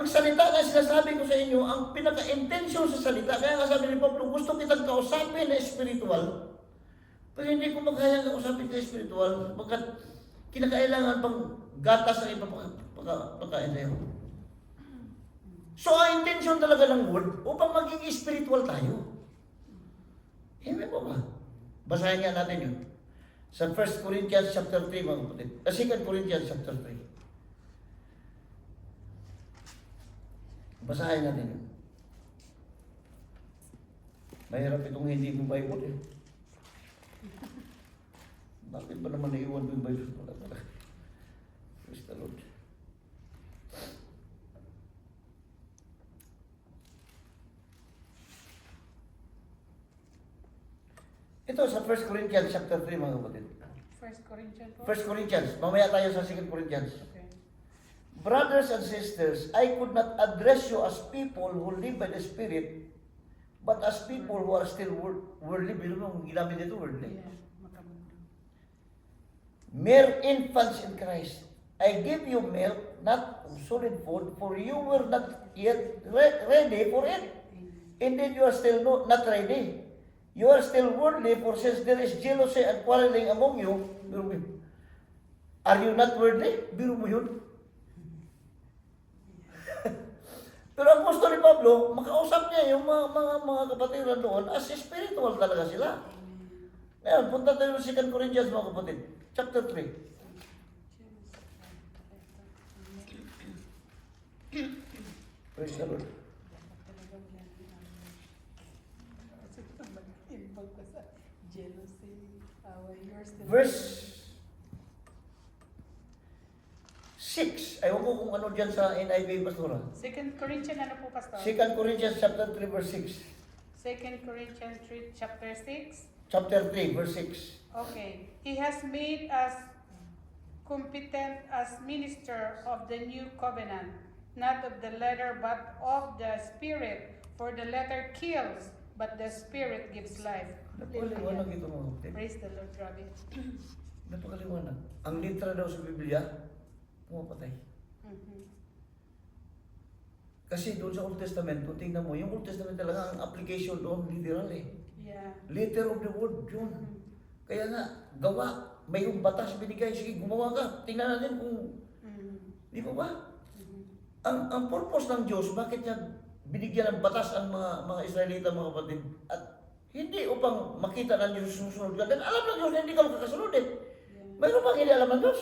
Ang salita na sinasabi ko sa inyo, ang pinaka-intensyon sa salita, kaya nga sabi ni Pablo, gusto kitang kausapin na spiritual, pero hindi ko magkayang kausapin na spiritual, pagkat kinakailangan pang gatas na ipapakain sa iyo. So, ang intensyon talaga ng word, upang maging spiritual tayo. Hindi po ba? Basahin nga natin yun. Sa 1 Corinthians chapter 3, mga kapatid. 2 Corinthians chapter 3. Basahin natin yun. Mahirap itong hindi mo Bible eh. Bakit ba naman naiwan mo yung Bible? Wala pala. Praise the Lord. Ito sa 1 Corinthians chapter 3 mga kapatid. 1 Corinthians po. 1 Corinthians, mamaya tayo sa 2 Corinthians. Okay. Brothers and sisters, I could not address you as people who live by the Spirit, but as people who are still worldly. Bilo mo, ginamit nito worldly. Yeah, makamundo. Mere infants in Christ. I give you milk, not solid food, for you were not yet ready for it. Indeed, you are still not ready. You are still worldly, for since there is jealousy and quarreling among you, are you not worldly? Biro mo yun. Pero ang gusto ni Pablo, makausap niya yung mga kapatiran doon as spiritual talaga sila. Ngayon, punta tayo sa 2 Corinthians mga kapatid, chapter 3. Praise the Lord. Verse 6. Ayaw ko kung ano dyan sa NIV, Pastora. 2 Corinthians ano po, Pastor? 2 Corinthians chapter 3, verse 6. 2 Corinthians 3, chapter 6. Chapter 3, verse 6. Okay. He has made us competent as minister of the new covenant, not of the letter but of the Spirit. For the letter kills, but the Spirit gives life. Napakaliwanag ito mga kapatid. Praise the Lord, grabe. Napakaliwanag. Ang litra daw sa Biblia, pumapatay. Mhm. Kasi doon sa Old Testament, kung tingnan mo, yung Old Testament talaga, ang application doon, literal eh. Yeah. Letter of the word, yun. Mhm. Kaya nga, gawa, mayroong batas binigay, sige, gumawa ka. Tingnan natin kung, Mhm. di ba ba? Mhm. Ang purpose ng Diyos, bakit niya binigyan ng batas ang mga Israelita, mga kapatid? At hindi upang makita ng Diyos susunod ka. Dahil alam ng Diyos na hindi ka makakasunod eh. Yeah. Mayroon bang hindi alam ng Diyos?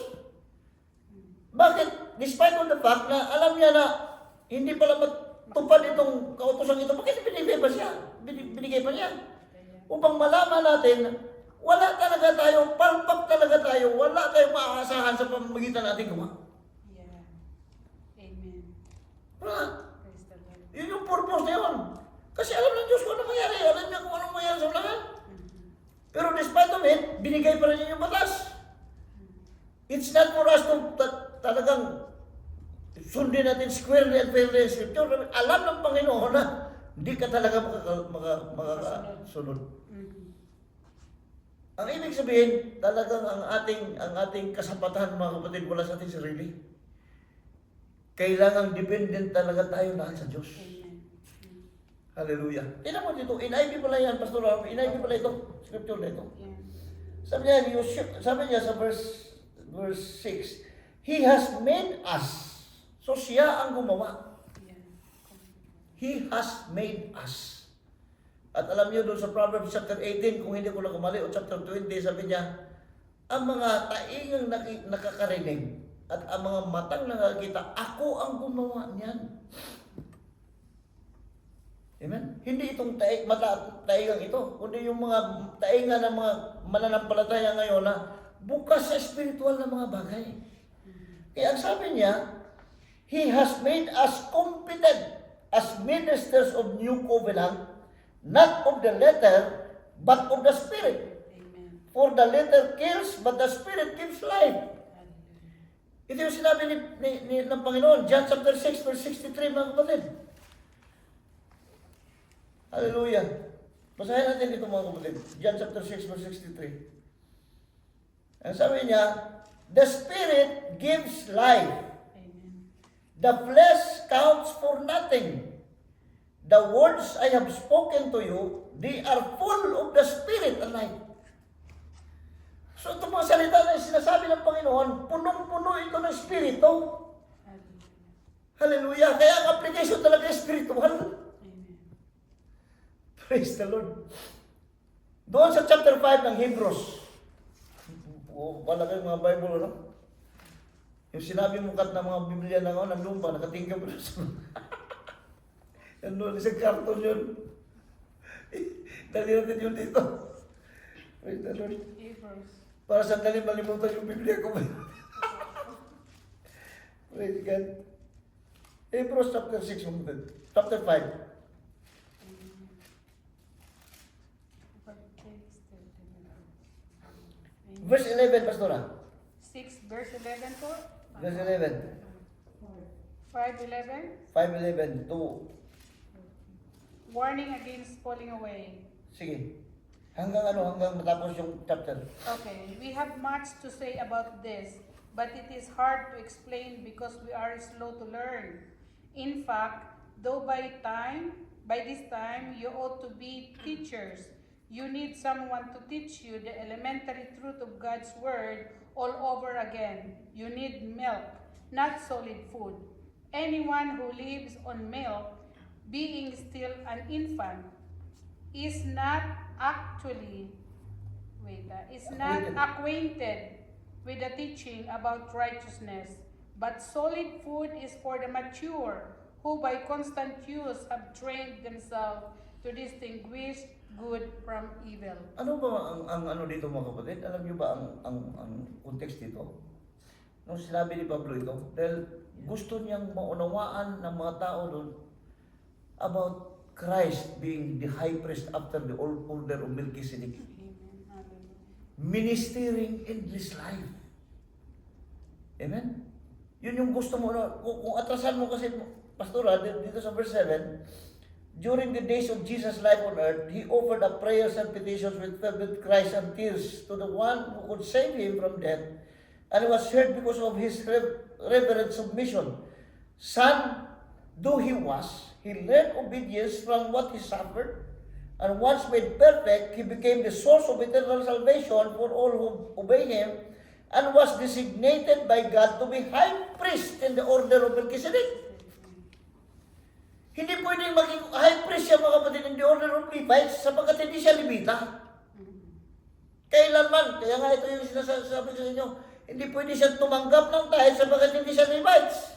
Bakit? Despite of the fact na alam niya na hindi pala matupad itong kautosan ito, bakit binigay pa siya? Binigay pa niya. Upang malaman natin, wala talaga tayo, palpak talaga tayo, wala tayong maaasahan sa pamamagitan natin gawa. Yeah. Amen. Wala. Praise the Lord. Yun yung purpose na yun. Kasi alam ng Diyos kung ano mangyari. Alam niya kung anong mangyari sa ulangan. Mhm. Pero despite of it, binigay pa rin niya yung batas. It's not for us to talagang sundin natin squarely and fairly in Scripture. Alam ng Panginoon na hindi ka talaga makakasunod. Mhm. Ang ibig sabihin, talagang ang ating kasapatan, mga kapatid, wala sa ating sarili. Kailangang dependent talaga tayo lahat sa Diyos. Amen. Hallelujah. Tingnan mo dito, NIV pala yan, Pastor. NIV pala ito, Scripture na ito. Yeah. Sabi niya sa verse 6, He has made us. So siya ang gumawa. Yeah. He has made us. At alam niyo doon sa Proverbs chapter 18, kung hindi ko lang kumali, o chapter 20, sabi niya, ang mga taingang nakakarinig at ang mga matang nakakita, ako ang gumawa niyan. Amen? Hindi itong taingang ito, kundi yung mga tainga ng mga mananampalataya ngayon na bukas sa spiritual na mga bagay. Kaya ang sabi niya, He has made us competent as ministers of new covenant, not of the letter, but of the Spirit. Amen. For the letter kills, but the Spirit gives life. Hallelujah. Ito yung sinabi ng Panginoon, John chapter 6, verse 63, mga kapatid. Hallelujah. Basahin natin ito, mga kapatid. John chapter 6, verse 63. Ang sabi niya, the Spirit gives life. Amen. The flesh counts for nothing. The words I have spoken to you, they are full of the Spirit and life. So itong mga salita na sinasabi ng Panginoon, punong-puno ito ng Espiritu. Hallelujah. Hallelujah. Kaya ang application talaga ay spiritual. Amen. Praise the Lord. Doon sa chapter 5 ng Hebrews, wala kayong mga Bible, ano? Yung sinabi mo kat ng mga Biblia ng lupa, nakatingka mo sa ano, isang karton yun. Dali natin yun dito. Praise the Lord. Hebrews. Para sandali malimutan yung Biblia ko. Praise God. Hebrews chapter 6, chapter 5. Verse 11, Pastora. 6 verse 11 po. Verse 11. 5:11. 5:11 to, Warning against falling away. sige. Hanggang matapos yung chapter. Okay, we have much to say about this, but it is hard to explain because we are slow to learn. In fact, though by this time you ought to be teachers, you need someone to teach you the elementary truth of God's word all over again. You need milk, not solid food. Anyone who lives on milk, being still an infant, is not acquainted with the teaching about righteousness. But solid food is for the mature, who by constant use have trained themselves to distinguish good from evil. Ano ba ang ano dito mga kapatid? Alam niyo ba ang context dito? Nung sinabi ni Pablo ito, dahil gusto niyang maunawaan ng mga tao doon about Christ being the high priest after the order of Melchizedek. Amen. Hallelujah. Ministering endless life. Amen? Yun yung gusto mo. Kung atrasan mo kasi, Pastora, dito sa verse 7, during the days of Jesus' life on earth, He offered up prayers and petitions with fervent cries and tears to the one who could save Him from death, and He was heard because of His reverent submission. Son, though He was, He learned obedience from what He suffered, and once made perfect, He became the source of eternal salvation for all who obey Him, and was designated by God to be high priest in the order of Melchizedek. Hindi pwedeng maging high priest siya mga kapatid in the order of Levites sapagkat hindi siya Levita. Kailanman, kaya nga ito yung sinasabi sa inyo, hindi pwede siya tumanggap ng tithe sapagkat hindi siya Levites.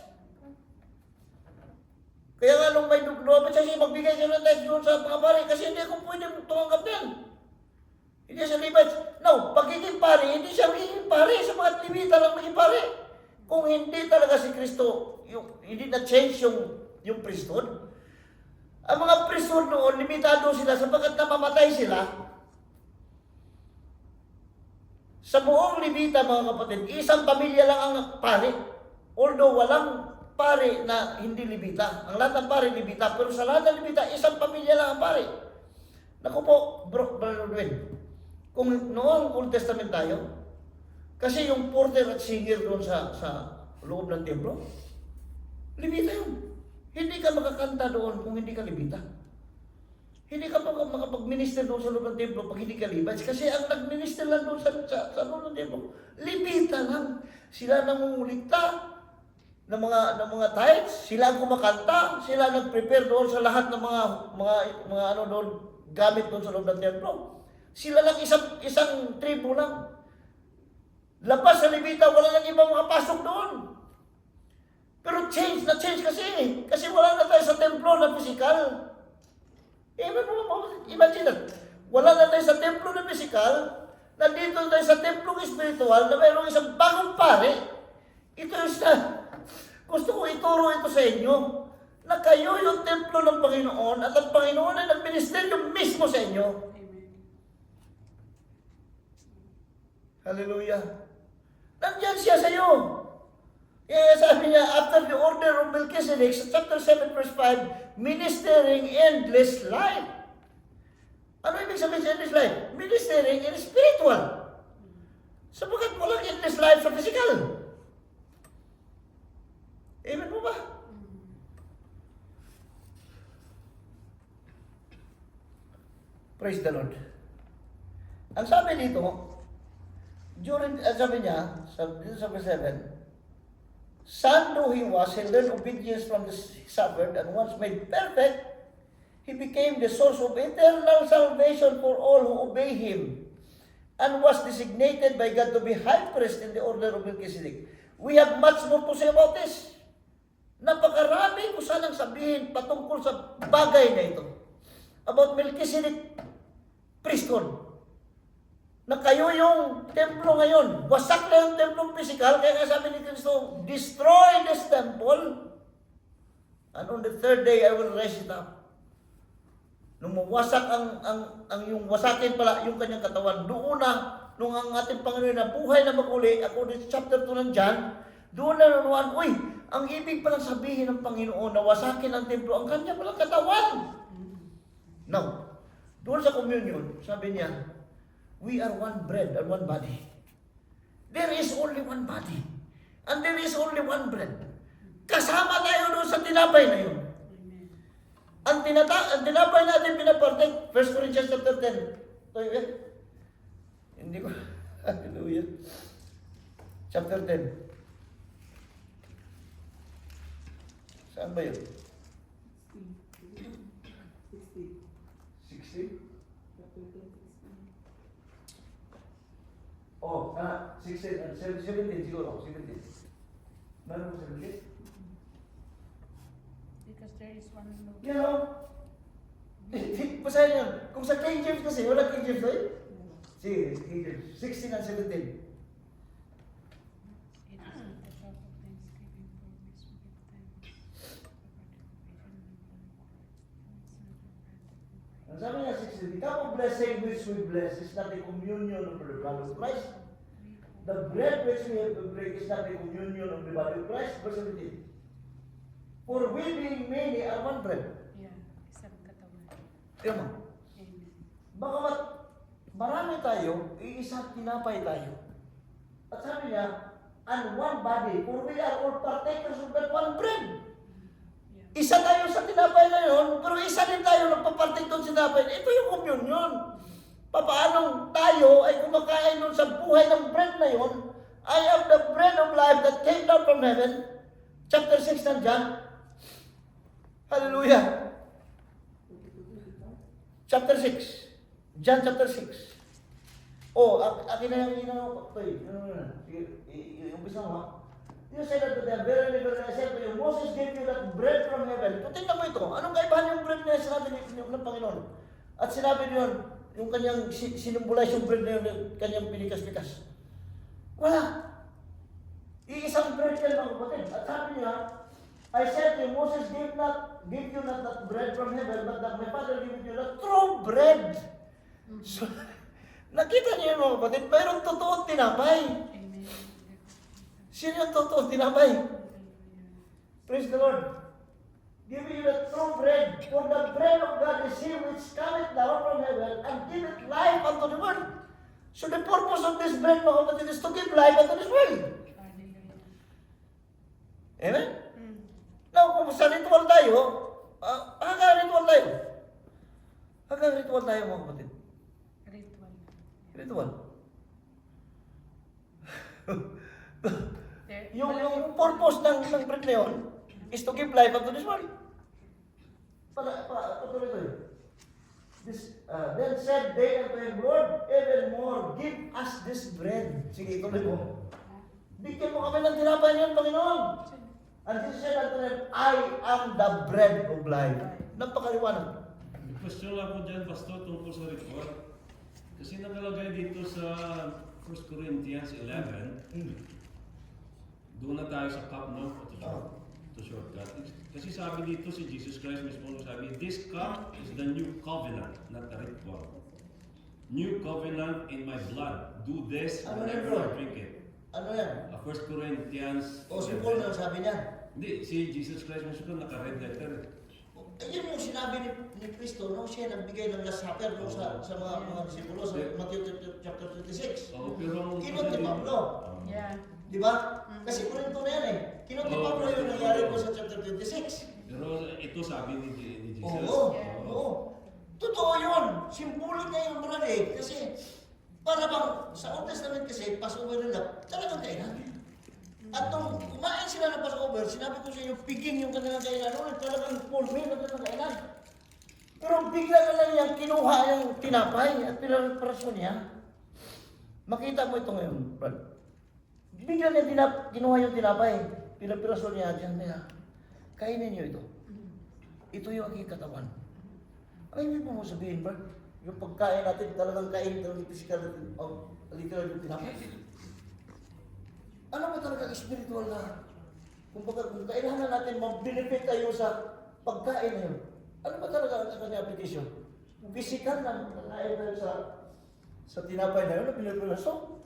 Kaya nga nung may lumabas siya, magbigay siya ng tithe doon sa mga pare kasi hindi ako pwede tumanggap yan. Hindi siya Levites. Now, pagiging pare, hindi siya magiging pare sapagkat Levita lang maging pare. Kung hindi talaga si Kristo, hindi na-change yung priesthood. Ang mga priesthood noon, limitado sila sapagkat namamatay sila. Sa buong Levita, mga kapatid, isang pamilya lang ang pare. Although walang pare na hindi Levita. Ang lahat ng pare Levita, pero sa lahat ng Levita, isang pamilya lang ang pare. Naku po, Brother Edwin, kung noong Old Testament tayo, kasi yung porter at singer doon sa loob ng templo, Levita yun. Hindi ka makakanta doon kung hindi ka Levita. Hindi ka makapag-minister doon sa loob ng templo pag hindi ka Levites. Kasi ang nag-minister lang doon sa loob ng templo, Levita lang. Sila nangungulikta ng mga tithes, sila ang kumakanta, sila nag-prepare doon sa lahat ng mga ano doon, gamit doon sa loob ng templo. Sila lang isang tribo lang. Labas sa Levita, wala lang ibang makapasok doon. Pero change kasi wala na tayo sa templo na physical. Imagine that. Wala na tayo sa templo na physical, nandito tayo sa templong spiritual na mayroong isang bagong pare. Ito yung gusto ko ituro ito sa inyo, na kayo yung templo ng Panginoon at ang Panginoon ay nagministeryo mismo sa inyo. Amen. Hallelujah. Nandiyan siya sa iyo. Kaya sabi niya, after the order of Melchizedek, sa chapter 7 verse 5, ministering endless life. Ano ibig sabihin sa endless life? Ministering in spiritual. Sapagkat walang endless life sa physical. Amen po ba? Praise the Lord. Ang sabi dito, sabi niya, dito sa verse 7, Son though he was, he learned obedience from the suffered, and once made perfect, he became the source of eternal salvation for all who obey him, and was designated by God to be high priest in the order of Melchizedek. We have much more to say about this. Napakarami ko sanang sabihin patungkol sa bagay na ito. About Melchizedek. priesthood. Na kayo yung templo ngayon. Wasak na yung templong physical, kaya nga sabi ni Kristo, destroy this temple, and on the third day I will raise it up. Nung mawasak ang yung wasakin pala yung kanyang katawan, doon na, nung ang ating Panginoon na buhay na maguli, according to chapter 2 ng John, doon na nanuhan, uy, ang ibig palang sabihin ng Panginoon na wasakin ang templo, ang kanya palang katawan. Now, doon sa communion, sabi niya, we are one bread and one body. There is only one body. And there is only one bread. Kasama tayo doon sa tinapay na yun. Ang tinapay natin pinapartake, 1 Corinthians chapter 10. Tayo yan? Hindi ko, hallelujah. Chapter 10. Saan ba yun? 60? Oh, 16, 17 siguro, 17. Meron mo 17? Because there is one loaf. You know, basahin yan. Kung sa King James kasi, wala King James tayo? Sige, King James. 16 and 17. It is the shout of thanksgiving for which we give thanks. Ang sabi niya, 16, the cup of blessing which we bless is not a communion of the blood of Christ. The bread which we have to break is not a communion of the body of Christ. Verse 17. For we being many are one bread. Yeah, isang katawan. Tignan mo. Amen. Bagamat marami tayo, iisa tinapay tayo. At sabi niya, and one body, for we are all partakers of that one bread. Yeah. Isa tayo sa tinapay na yun, pero isa din tayo nagpapartake doon sa tinapay. Ito yung communion. Papaanong tayo ay kumakain doon sa buhay ng bread na yun? I am the bread of life that came down from heaven. Chapter 6 ng John. Hallelujah. Chapter 6. John chapter 6. Oh, akin na yung inano ko. Umpisa mo ha. You said unto them, verily, verily, I said to you, Moses gave you that bread from heaven. So, tingnan mo ito. Anong kaibahan yung bread na sinabi ng Panginoon? At sinabi niyo yung kanyang sinumbolize yung bread na yun, kanyang pinikas-pikas. Wala. Iisang bread yan mga kapatid. At sabi niya, I said to you, Moses gave you not that bread from heaven, but that my Father gave you the true bread. So, nakita niyo yun mga kapatid, mayroong totoong tinapay. Amen. Sino yung totoong tinapay? Praise the Lord. Give you the true bread, for the bread of God is He which cometh down from heaven and giveth life unto the world. So the purpose of this bread, mga kapatid, is to give life unto this world. Hallelujah. Amen? Now, kung sa ritual tayo, hanggang ritual tayo. Hanggang ritual tayo, mga kapatid. Ritual. Ritual. There, Yung purpose ng bread na yun is to give life unto this world. Patuloy tayo. Then said they unto him, Lord, evermore give us this bread. Sige, ituloy mo. Bigyan mo kami ng tinapay niyan, Panginoon. And he said unto them, I am the bread of life. Napakaliwanag. Question lang po dyan, Pastor, tungkol sa ritual. Kasi nakalagay dito sa 1 Corinthians 11, doon na tayo sa cup, no? To shortcut. Kasi sabi dito si Jesus Christ mismo, sabi, this cup is the new covenant, not the ritual. New covenant in my blood. Do this Ano yan, whenever bro? you drink it. Ano yan? 1 Corinthians O si Paul na sabi niya. Hindi, si Jesus Christ mismo naka-red letter. Yun yung sinabi ni Kristo nung siya nagbigay ng Last Supper no, sa mga disipulo sa Matthew chapter 26. Oo, pero Kinot ni Pablo. yeah. Di ba? Kasi Korinto na yan eh. Kinot ni Pablo yung nangyari po sa chapter 26. Pero ito sabi ni Jesus. Oo. Oo. Totoo yun. Simbolik na yung brad eh. Kasi para bang sa Old Testament kasi Passover nila talagang kainan. At nung kumain sila ng Passover, sinabi ko sa inyo, piging yung kanilang kainan. Noon, talagang full meal ang kanilang kainan. Pero bigla na lang niyang kinuha yung tinapay at pinarasyon niya. Makita mo ito ngayon, Brad. Bigla niya kinuha yung tinapay, pinapirasyon niya dyan niya. Kainin niyo ito. Ito yung aking katawan. Ang ibig mo sabihin, Brad, Yung pagkain natin, talagang kain, talagang physical natin, literal yung tinapay. Ano ba talaga spiritual na? Kung kailangan natin mag-benefit tayo sa pagkain na yun, ano ba talaga ang kanyang application? Physical na kain tayo sa tinapay na yun, na pinagpulaso.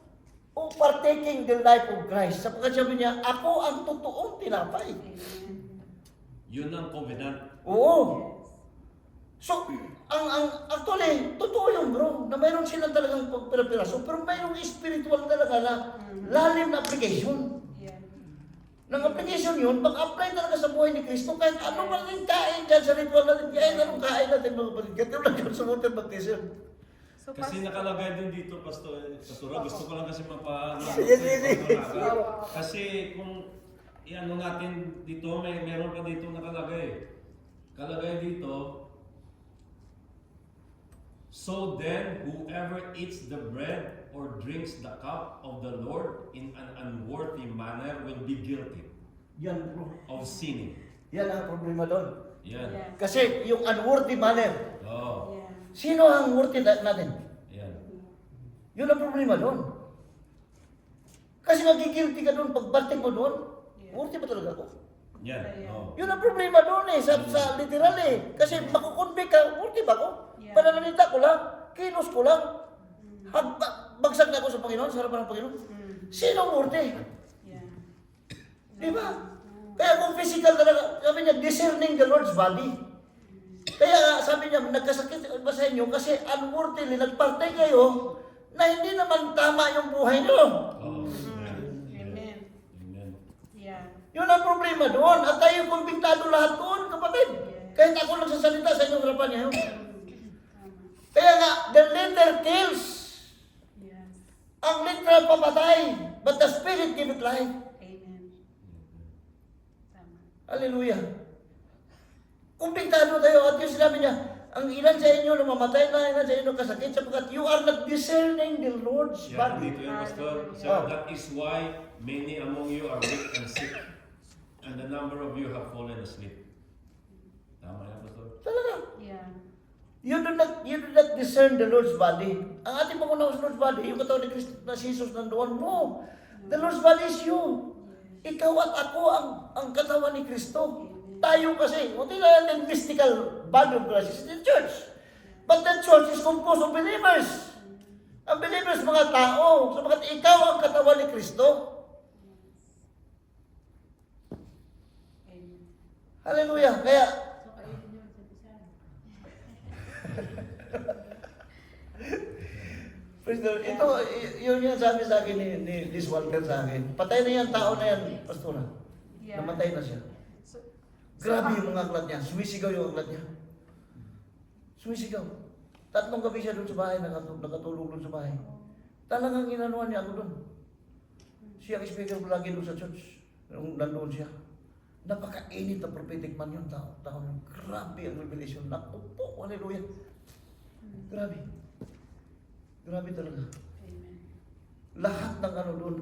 O partaking the life of Christ. Sapagkat sabi niya, ako ang totoong tinapay. Yun ang covenant. Oo. So, actually, totoo yun bro, na mayroon silang talagang pagpirapiraso, pero mayroong spiritual talaga na lalim na application. Yeah. Nang application yun, pag-apply talaga sa buhay ni Kristo, kahit ano man rin kain dyan sa ritual natin, kahit anong kain natin mga kapatid, kahit yung lang sa water baptism. So, Kasi nakalagay din dito, Pastora, gusto ko lang kasi Sige. Kasi kung iano natin dito, meron pa dito nakalagay. Kalagay dito, so then, whoever eats the bread or drinks the cup of the Lord in an unworthy manner will be guilty Yan bro. of sinning. Yan ang problema doon. Yan. Yeah. Kasi yung unworthy manner, Oh. Yeah. sino ang worthy natin? Yan. Yun ang problema doon. Kasi magigilty ka doon, pagbarting mo doon, Yeah. worthy ba talaga ako? Yan. Oh. Yun ang problema doon eh, sa literal eh. Kasi makukonvict ka, worthy ba ako? Yeah. Pananalita ko lang, kilos ko lang. Bagsak na ako sa Panginoon, sa harapan ng Panginoon. Sino worthy? Yeah. Di ba? Kaya kung physical talaga, sabi niya, discerning the Lord's body. Kaya sabi niya, nagkasakit ba sa inyo kasi unworthily, nagpartay kayo na hindi naman tama yung buhay niyo. Oh. Amen. Amen. Yeah. Yun ang problema doon. At tayo kumpiktado lahat doon, kapatid. Kahit ako nagsasalita sa inyong harapan niya. Kaya nga, the letter kills. Yes. Ang literal papatay. But the spirit give it life. Amen. Tama. Hallelujah. Kumpiktado tayo at yung sinabi niya, ang ilan sa inyo na mamatay na, ilan sa inyo kasakit sapagkat you are not discerning the Lord's Yan, body. dito yan, Pastor. So Oh. that is why many among you are weak and sick, and the number of you have fallen asleep. Tama yan, Pastor. Talaga. Yeah. You do not discern the Lord's body. Ang ating pangunawa sa Lord's body, yung katawan ni Kristo na si Jesus nandoon mo. The Lord's body is you. Ikaw at ako ang katawan ni Kristo. Tayo kasi, hindi na natin mystical body of Christ. It's the church. But the church is composed of believers. Ang believers, mga tao. Sapagkat ikaw ang katawan ni Kristo. Amen. Hallelujah. Kaya, praise the Lord. Ito, yun yung sabi sa akin ni Liz Walter sa akin. Patay na yan, tao na yan, pastora. Yeah. Namatay na siya. So, Grabe yung mga aklat niya. Sumisigaw yung aklat niya. Sumisigaw. 3 gabi siya doon sa bahay, nakatulog doon sa bahay. Talagang inanuan niya ako doon. Siya ang speaker lagi doon sa church. Nung nandoon siya. Napaka-init na prophetic man yun. Tao yun. Grabe ang revelation. Naku po, hallelujah. Grabe. Grabe talaga. Amen. Lahat ng ano doon,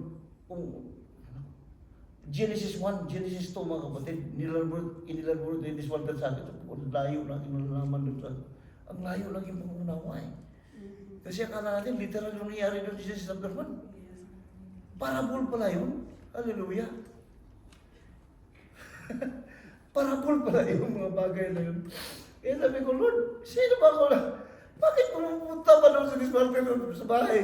kung Genesis 1, Genesis 2 mga kapatid, inilabor din this one sa akin. Ang layo lang inulalaman doon sa, ang layo lang yung pangunawa eh. Kasi akala natin, literal yung nangyari doon sa Genesis chapter 1. Parabol pala yun. Hallelujah. Parabol pala yung mga bagay na yun. Kaya sabi ko, Lord, sino ba ako na? Bakit pumunta pa doon sa diswalter sa bahay?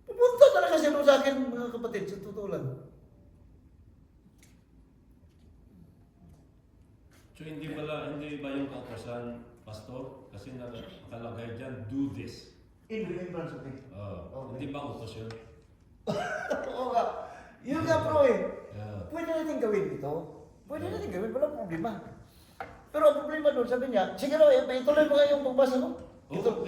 Pumunta talaga siya doon sa akin, mga kapatid, sa totoo lang. So hindi ba yung kautosan, Pastor? Kasi nakalagay dyan, do this. In remembrance of me. Okay. Hindi ba utos yun? Oo nga. Yun nga bro eh. Yeah. Pwede natin gawin ito. Pwede natin gawin, walang problema. Pero ang problema doon, sabi niya, sige raw, ituloy mo nga yung pagbasa mo. Ito.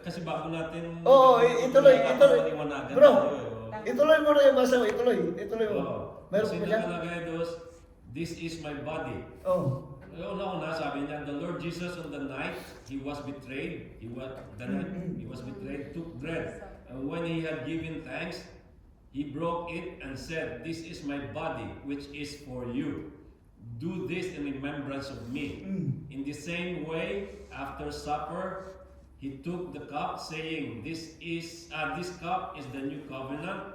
Kasi bago natin... Oo, ituloy. Paliwanagan Bro, tayo, ituloy mo na yung basa mo, ituloy mo. Meron Kasi pa dyan? nakalagay doon, this is my body. Oo. Una, sabi niya, the Lord Jesus on the night he was betrayed, he was betrayed, took bread. And when he had given thanks, he broke it and said, this is my body, which is for you. Do this in remembrance of me. In the same way, after supper, He took the cup, saying, this cup is the new covenant,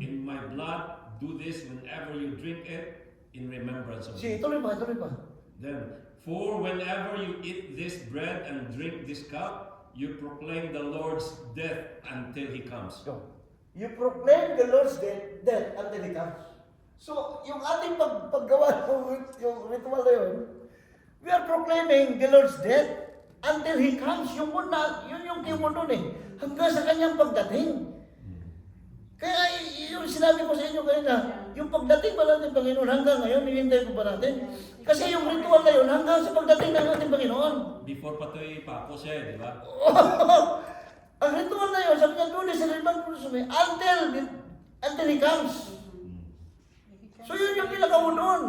in my blood. Do this whenever you drink it in remembrance of me. Sige, tuloy pa. Then, for whenever you eat this bread and drink this cup, you proclaim the Lord's death until He comes. Go. You proclaim the Lord's death until He comes. So, yung ating paggawa yung ritual na yun, we are proclaiming the Lord's death until He comes. Yung muna, yun yung kimo nun eh. Hanggang sa kanyang pagdating. Kaya yung sinabi ko sa inyo kanina, yung pagdating pa natin Panginoon hanggang ngayon, hinihintay ko pa natin. Kasi yung ritual na yun hanggang sa pagdating ng ating Panginoon. Before pa ito ipako siya, di ba? Ang ritual na yun, sabi niya, do this in remembrance of me until He comes. So yun yung ginagawa noon.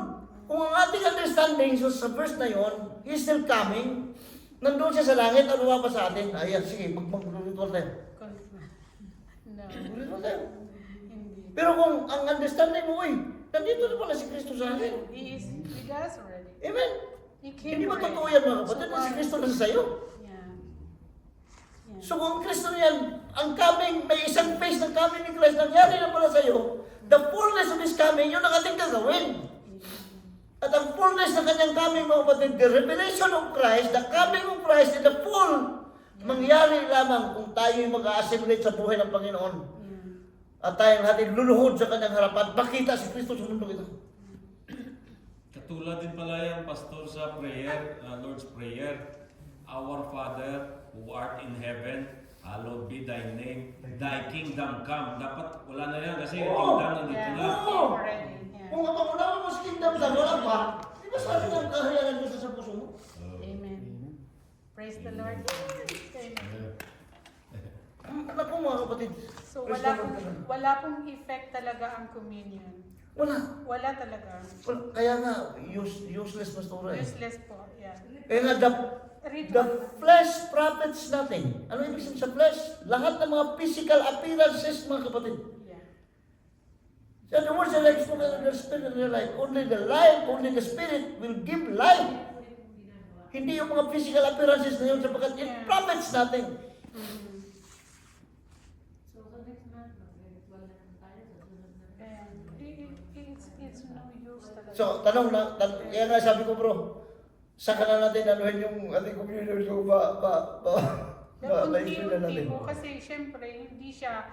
Kung ang ating understanding so sa verse na yun, He's still coming, nandun siya sa langit, ano pa sa atin? Ayan, sige, mag-ritual tayo. No. Ritual tayo. Hindi. Pero kung ang understanding mo, nandito na pala si Kristo sa akin. He is with us already. Amen. He came Hindi ba already. totoo yan mga kapatid na si Kristo na sa iyo? Yeah. Yeah. So kung Kristo na yan, ang coming, may isang phase ng coming ni Christ, nangyari na pala sa iyo, the fullness of His coming, yun ang ating gagawin. At ang fullness ng kanyang coming, mga kapatid, the revelation of Christ, the coming of Christ in the full, mangyari lamang kung tayo'y mag-a-assimilate sa buhay ng Panginoon. At tayong natin luluhod sa kanyang harapan, makita si Kristo sa mundo ito. Katulad din pala yan, Pastor, sa prayer, Lord's Prayer. Our Father, who art in heaven, hallowed be thy name. Thy kingdom come. Dapat wala na yan kasi yung kingdom nandito Yeah. na. He came already. Yeah. Kung mapag-unawa mo sa kingdom na wala pa, di ba sabi ng kaharian mo sa puso mo? Amen. Praise the Lord. Amen. Anak po mga kapatid. So Praise wala the Lord. pong, wala pong effect talaga ang communion. Wala. Wala talaga. Kaya nga, useless pastora eh. Useless po. Yeah. Kaya nga, the Ritual. flesh profits nothing. Ano ibig sabihin sa flesh? Lahat ng mga physical appearances, mga kapatid. Yeah. So the words are like spoken of the spirit and the life. Only the spirit will give life. Hindi yung mga physical appearances na yun sapagkat it profits nothing. It's no use talaga. So, kaya nga sabi ko bro, saka na natin anuhin yung ating communion so na-explain na Unti-unti natin. mo kasi syempre hindi siya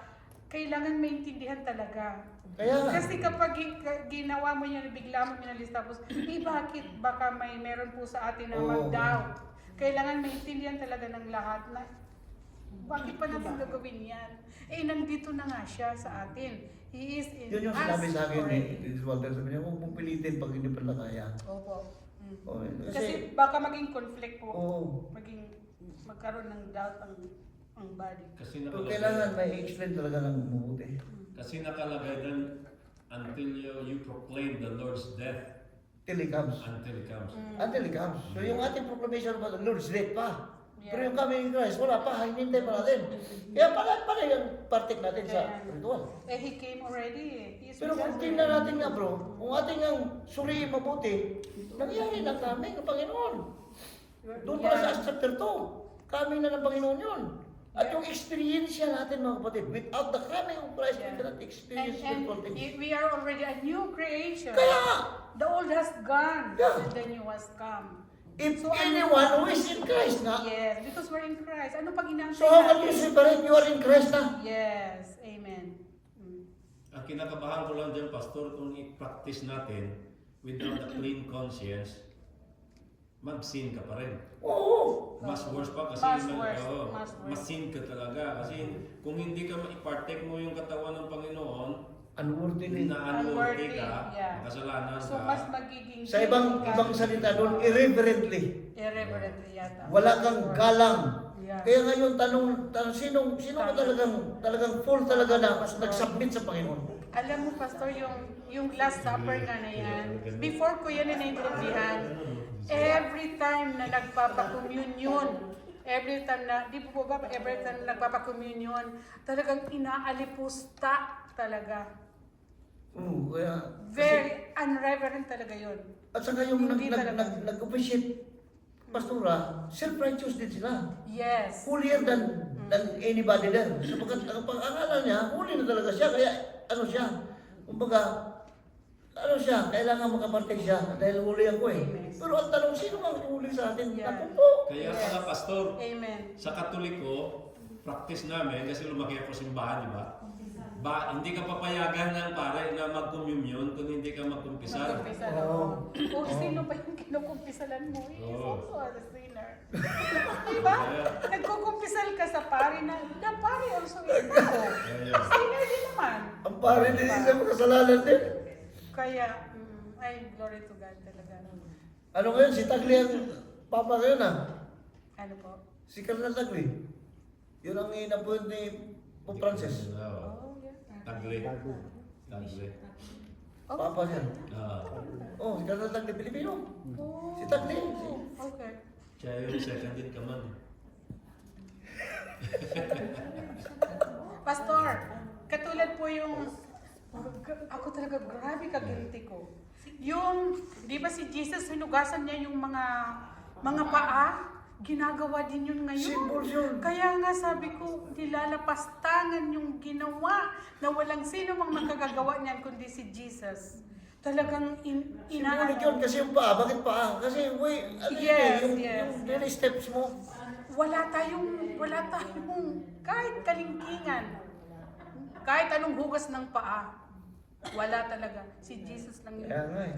kailangan maintindihan talaga. Kaya nga. Kasi kapag ginawa mo yan, bigla mo minalis tapos, bakit baka meron po sa atin na Oo. mag-doubt. Kailangan maintindihan talaga ng lahat na bakit pa natin gagawin yan? Nandito na nga siya sa atin. He is in Yun yung us sinabi sa akin already. ni Walter. Sabi niya, huwag mong pilitin pag hindi pala kaya. Opo. Oh, Kasi baka maging conflict po. Oo. Magkaroon ng doubt ang body. Kasi So, kailangan nakalagay, may explain talaga ng mabuti. kasi nakalagay doon until you proclaim the Lord's death Till He comes. until He comes. Until He comes. So yung ating proclamation about the Lord's death pa. Yeah. Pero yung coming in Christ, wala pa, hinintay pa natin. Kaya pala yung partik natin sa ritual. He came already. He's Pero with kung us tingnan already. natin nga bro, kung ating ang suriin mabuti, nangyari na coming ng Panginoon. Doon pala sa Acts chapter 2, coming na ng Panginoon yun. At yung experience natin mga kapatid, without the coming of Christ, we cannot experience And spiritual things. we are already a new creation. Kaya nga, The old has gone Yeah. and the new has come. if So, anyone who is in Christ na, Yes, because we're in Christ. Ano pag inaantay so how can you natin? separate you are in Christ na? Yes, amen. Ang kinakabahan ko lang dyan, Pastor, kung i-practice natin without a clean conscience, mag-sin ka pa rin. Oo. Mas worse pa kasi Mas worse, mas worse. masin ka talaga. Kasi kung hindi ka ma-partake mo yung katawan ng Panginoon, Unworthily. na unworthy Unworthy, ka, yeah. makasalanan So, ka. mas magiging... Sa ibang salita doon, irreverently. Irreverently yata. Wala kang galang. Yeah. Kaya ngayon tanong sino ba talagang full talaga na nag-submit sa Panginoon? Alam mo, Pastor, yung Last Supper nga na yan, before ko yan naintindihan, every time na nagpapa-communion, every time na nagpapa-communion, talagang inaalipusta talaga. Oo, kaya Very unreverent talaga yun. at saka yung Hindi talaga. nag-officiate pastora, self-righteous din sila. Yes. Holier than anybody there. Sapagkat ang pag-akala niya, huli na talaga siya. Kaya ano siya, kumbaga, ano siya, kailangan makapantay siya dahil huli ako eh. Pero ang tanong, sino ang huli sa atin? Yeah. Ako po. Kaya pala, Pastor, Amen. sa Katoliko, practice namin, kasi lumaki ako simbahan, di ba? Hindi ka papayagan ng pare na mag-communion kung hindi ka magkumpisal. Magkumpisal Oo. ako. O sino ba yung kinukumpisalan mo? He is Oo. also a sinner. Diba? Nagkukumpisal ka sa pari na, the pari also is ako. Sinner din naman. Ang pare din siya makasalanan din. Kaya, ay, glory to God talaga. Ano ngayon, si Tagli ang papa ngayon ah. Ano po? Si Colonel Tagli. Yun ang inapuan ni Pope Francis. Oh, yeah. Tagli. Tagli. Papa niya. Oh, si Colonel Tagli, Pilipino. Si Tagli. Okay. Siya yung second in command. Pastor, katulad po yung, ako talaga grabe ka-guilty ko. Yung, di ba si Jesus, hinugasan niya yung mga paa, ginagawa din yun ngayon. Symbol yun. Kaya nga sabi ko, nilalapastangan yung ginawa na walang sino mang makagagawa niyan kundi si Jesus. Talagang Sinulit yun kasi yung paa. Bakit paa? Kasi Yes, yung yes. very steps mo. wala tayong kahit kalingkingan, kahit anong hugas ng paa. Wala talaga. Si Jesus lang yun. Kaya nga eh.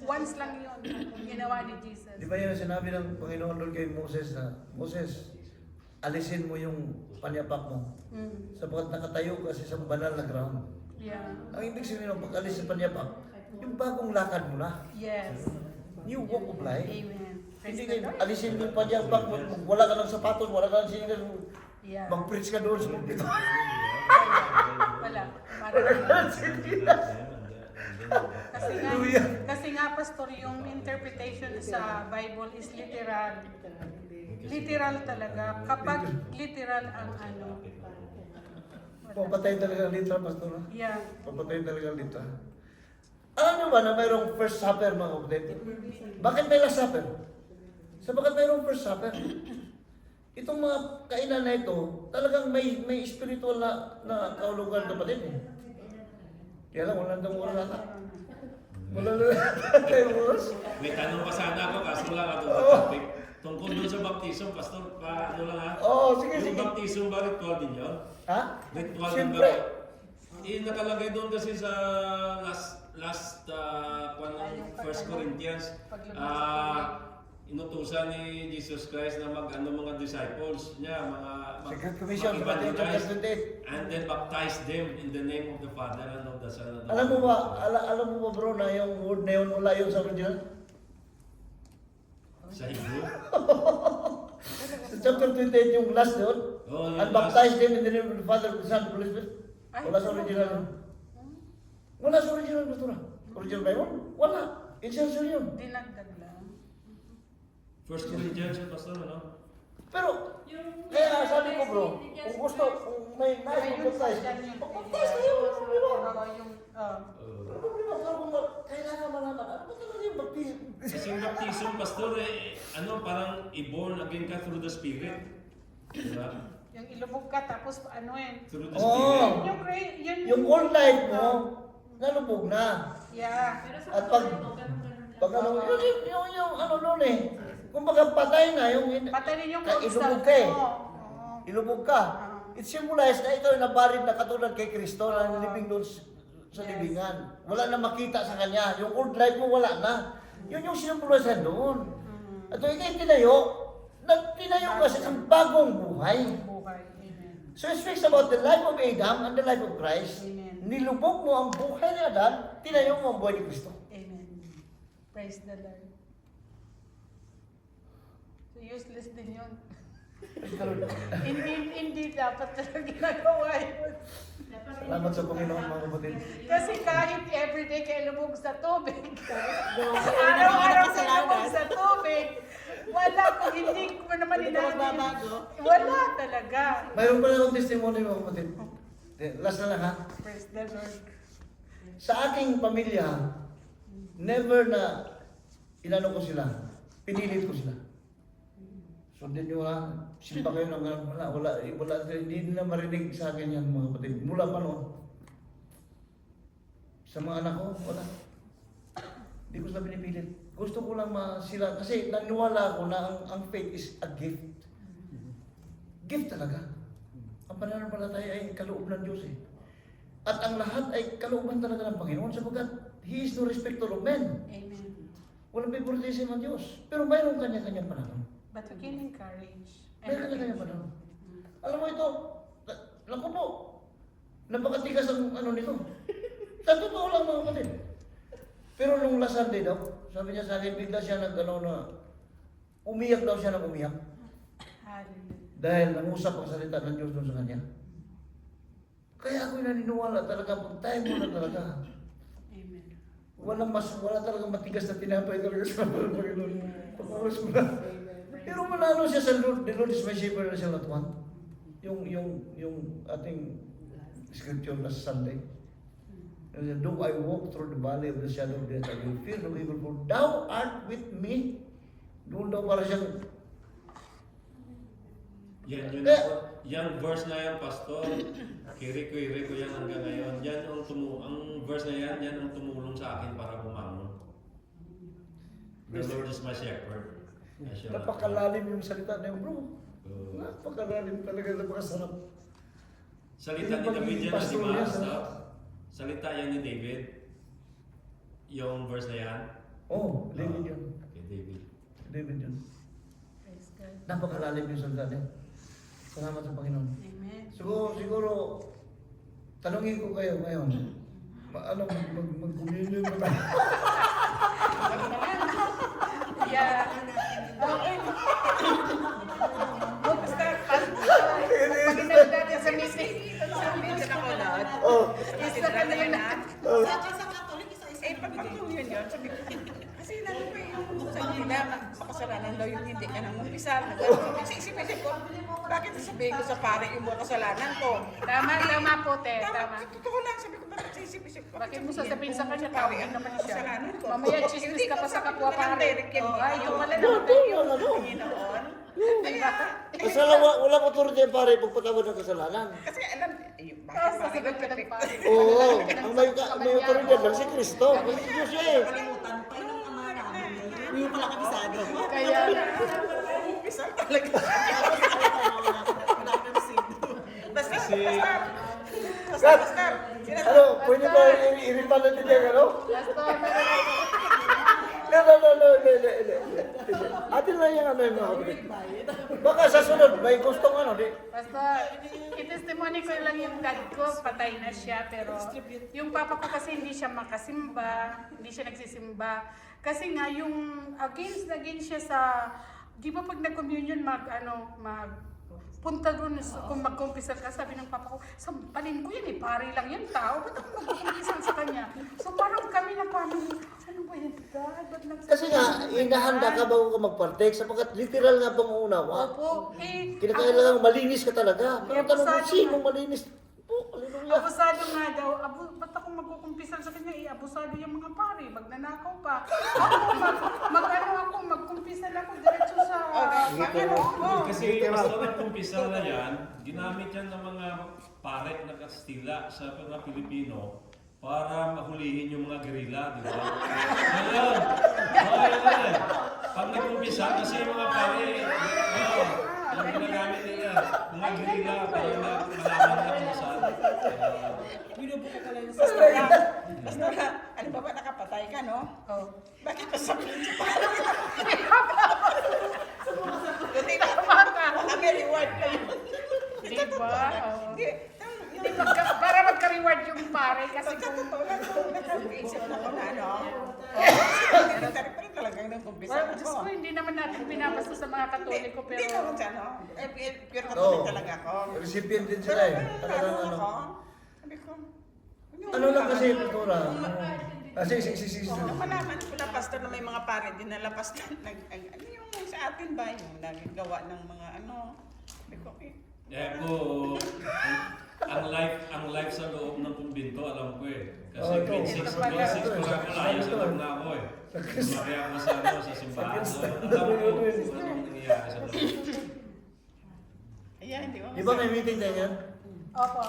Once lang yun, ginawa ni Jesus. Di ba yun ang sinabi ng Panginoon doon kay Moses na, Moses, alisin mo yung panyapak mo. Sapagkat nakatayo kasi sa banal na ground. Yeah. Ang ibig sabihin ng pag-alis sa panyapak, yung bagong lakad mo na. Yes. New walk of life. Amen. Praise Hindi the kayo, Lord. alisin mo yung panyapak mo, wala ka ng sapatos, wala ka ng sinilas, Yeah. mag-preach ka doon sa pulpito. Wala. Parang, kasi nga, Pastor, yung interpretation sa Bible is literal. Literal talaga. Kapag literal ang ano. Papatayin talaga ang litra, Pastor. Yeah. Papatayin talaga ang litra. Alam nyo ba na mayroong first supper, mga kapatid? Bakit may last supper? Sabagat mayroong first supper. Itong mga kainan na ito, talagang may spiritual na kaulugan, kapatid. Kaya lang, wala nang oras ata. Wala na tayo oras. May tanong pa sana ako, kaso lang ako topic. Tungkol doon sa baptism, Pastor, ano lang ha? Oo, sige, Yung sige. baptism ba ritual din yun? Ha? Ritual din Siyempre. ba? Nakalagay doon kasi sa last 1 Corinthians, inutusan ni Jesus Christ na mga disciples niya, Second Commission, sa Matthew chapter 28. and then baptize them in the name of the Father and of the Son and of the Alam mo Holy ba, Spirit. alam mo ba bro na yung word na yun wala yun sa original? Sa Hebrew? Sa chapter 28 yung last doon. Oh, yung And baptize them in the name of the Father, the Son, and the Holy Spirit. Wala sa original yun. Wala sa original, Pastora. Original ba yun? Wala. Insertion yun. Dinagdag lang. First Corinthians yung Pastor, ano? Pero, kaya sabi ko bro, kung gusto, kung may nais mag-baptize, mag-baptize na yun. Ano problema? Pero kung kailangan malaman, ano ba talaga yung baptism? Kasi yung baptism, Pastor, parang i-born again ka through the Spirit. Diba? Yung ilubog ka tapos ano Through the Oo. Spirit. Yung old life mo, nalubog na. Yeah. At pag ano, yung ano nun eh, kumbaga patay na yung Patay rin yung ilubog self ka eh. mo. Oo. Ilubog ka. It symbolizes na ikaw ay nabarid na katulad kay Kristo na living doon sa libingan. Wala na makita sa kanya. Yung old life mo wala na. Yun yung symbolize doon. At ito ikay tinayo, nagtinayo ka sa isang bagong buhay. Buhay. Amen. So it speaks about the life of Adam and the life of Christ. Amen. Nilubog mo ang buhay ni Adam, tinayo mo ang buhay ni Kristo. Amen. Praise the Lord. So useless din yun. Hindi dapat talaga ginagawa yun. Salamat sa Panginoon mga kapatid. Kasi kahit everyday kayo lubog sa tubig, araw-araw kayo lubog sa tubig, wala kung hindi ko naman inamin. Wala talaga. Mayroon pa akong testimony mga kapatid. Last na lang ha. Praise the Lord. Sa aking pamilya, never na inano ko sila. Pinilit ko sila. Sundin nyo ha. Simpa kayo ng ganun. Wala. Hindi nila marinig sa akin yan mga kapatid. Mula pa noon. Sa mga anak ko, wala. Hindi ko sila pinipilit. Gusto ko lang sila, kasi naniwala ako na ang faith is a gift. Gift talaga. Ang pananampalataya ay kaloob ng Diyos eh. At ang lahat ay kalooban talaga ng Panginoon sapagkat He is no respecter of men. Amen. Walang favoritism ang Diyos. Pero mayroong kanya-kanyang panahon. But we can encourage. May kanya-kanya panahon. Alam mo ito, alam ko po, napakatigas ang ano nito. Sa totoo lang mga kapatid. Pero nung last Sunday daw, sabi niya sa akin, bigla siya umiyak daw siya ng umiyak. Hallelujah. Dahil nangusap ang salita ng Diyos doon sa kanya. Kaya ako'y naniniwala talaga, pag tayo muna talaga. Amen. Wala talaga matigas na tinapay talaga sa Panginoon. Pag-awas mo na. Pero manalo siya sa Lord. The Lord is my shepherd na siya latuan. Yung ating scripture last Sunday. Though I walk through the valley of the shadow of death, I will fear no evil, for thou art with me. Doon daw para siyang Yan verse na yan, Pastor. Kiri ko yan hanggang ngayon. Ang verse na yan ang tumulong sa akin para bumangon. The Lord is my shepherd. napakalalim yung salita niya, bro. Napakalalim talaga, napakasarap. Salita ni David yan, di ba? Salita yan ni David. Yung verse na yan. Oh, David yun. Okay, David. David yun. Praise God. Napakalalim yung salita niya. Salamat sa Panginoon. Amen. Siguro, tanungin ko kayo ngayon, mag-communion ba tayo? Yeah. Okay. Basta, pag-inag natin sa meeting. Medyo na ko lahat. Isa ka na yun na. Eh, pag-communion yun, sabi ko, kasi lalo pa yung sabi nila, makasalanan daw yung hindi ka nang umpisal. Isip-isip ko, bakit sabihin ko sa pare yung mga kasalanan ko? Tama po, te. Tama. Totoo lang, sabi ko, bakit isip-isip ko? Bakit mo sasabihin sa kanya, pare, ang naman siya? Mamaya, chismis ka pa sa kapwa pare. Ay, yung pala naman yung Panginoon. Walang authority pare pagpatawad ng kasalanan. Kasi alam, bakit Sasagot ka ng pare. Oo, ang may authority lang si Kristo. Kasi Diyos siya eh. Kalimutan pa yung ama namin. Hindi mo pala kabisado. Kaya, umpisal talaga. Basta, basta. Ano, pwede ba i-refund natin yung ano? No. Atin lang yung ano yung mga kapatid. Baka sa sunod, may gustong ano, di? Basta, i-testimony ko lang yung dad ko, patay na siya, pero yung papa ko kasi hindi siya makasimba, hindi siya nagsisimba. Kasi nga, yung against siya sa, di ba pag nag-communion, punta doon, kung mag-kumpisal ka, sabi ng papa ko, sampalin ko yan pare lang yan tao, ba't ako mag-kumpisal sa kanya? So parang kami na family, ano ba yan, dad? Ba't nagsasabi? Kasi nga, inahanda ka bago ka mag-partake sapagkat literal nga pangunawa. Opo, Kinakailangan malinis ka talaga. Pero tanong mo, abusado sino nga. malinis? Po, hallelujah. Abusado nga daw, ba't ako magkukumpisal sa kanya? Abusado yung mga pare, magnanakaw pa. Ako, magkumpisal ako diretso sa Panginoon ko. Kasi basta nagkumpisal na yan, ginamit yan ng mga pare na Kastila sa mga Pilipino para mahulihin yung mga gerila, di ba? Ngayon, pag nagkumpisal kasi yung mga pare, yung ginagamit nila, mga gerila, para malaman na kung saan. Binubuko ka lang sa Pastora, ano ba nakapatay ka, no? Oh. Bakit ka sabihin sa pare? Hindi Tama ka. kami reward kayo. Diba? Oo. Hindi, Hindi, para magka-reward yung pare kasi kung... totoo lang kung nag-isip na ko na, no? Pero pa rin talagang nag-umpisa Well, ako. Diyos ko, hindi naman natin pinapasa sa mga Katoliko, Hindi pero... naman siya, no? Pure katolik talaga ako. Recipient din sila eh. Talagang ano. Sabi ko, Ano lang kasi, Pastora? Sige. nung malaman ko na pastor na may mga pare din na lapas na ano yung sa atin ba yung nagagawa ng mga ano. Sabi ko, Eh ko, ang life sa loob ng kumbinto, alam ko eh. Kasi Oh, grade ito. 6 pa lang malayos Ito. alam na ako eh. Lumaki ako sa simbahan. So, alam ko kung anong nangyayari sa loob. Ayan, di ba? Di ba may meeting tayo yan? Opo.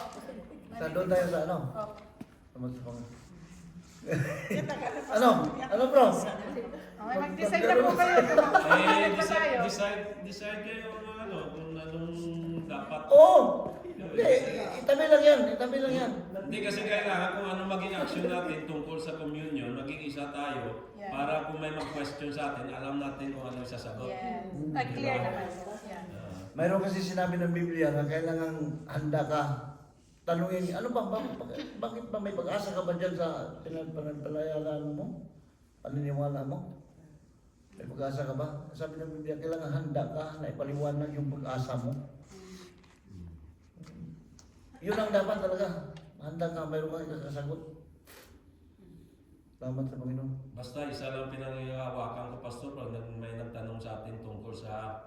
Sa doon tayo sa ano? Opo. Ano? Ano bro? Okay, mag-decide na po kayo. Eh, Mag-decide pa tayo. decide kayo ano, kung anong dapat. Oo! Hindi, itabi lang yan. Itabi lang yan. Hindi kasi kailangan kung ano maging action natin tungkol sa communion, maging isa tayo Yeah. para kung may mag-question sa atin, alam natin kung ano yung sasagot. Yes. Clear naman. Yeah. Mayroon kasi sinabi ng Biblia na kailangan handa ka. Tanungin, ano ba, bakit ba may pag-asa ka ba dyan sa pinagpalayalaan mo? Paniniwala mo? May pag-asa ka ba? Sabi ng Biblia, kailangan handa ka na ipaliwanag yung pag-asa mo. Yun ang dapat talaga. Handa ka, mayroon kang kakasagot. Salamat sa Panginoon. Basta isa lang pinangihawakan ko, Pastor, pag may nagtanong sa atin tungkol sa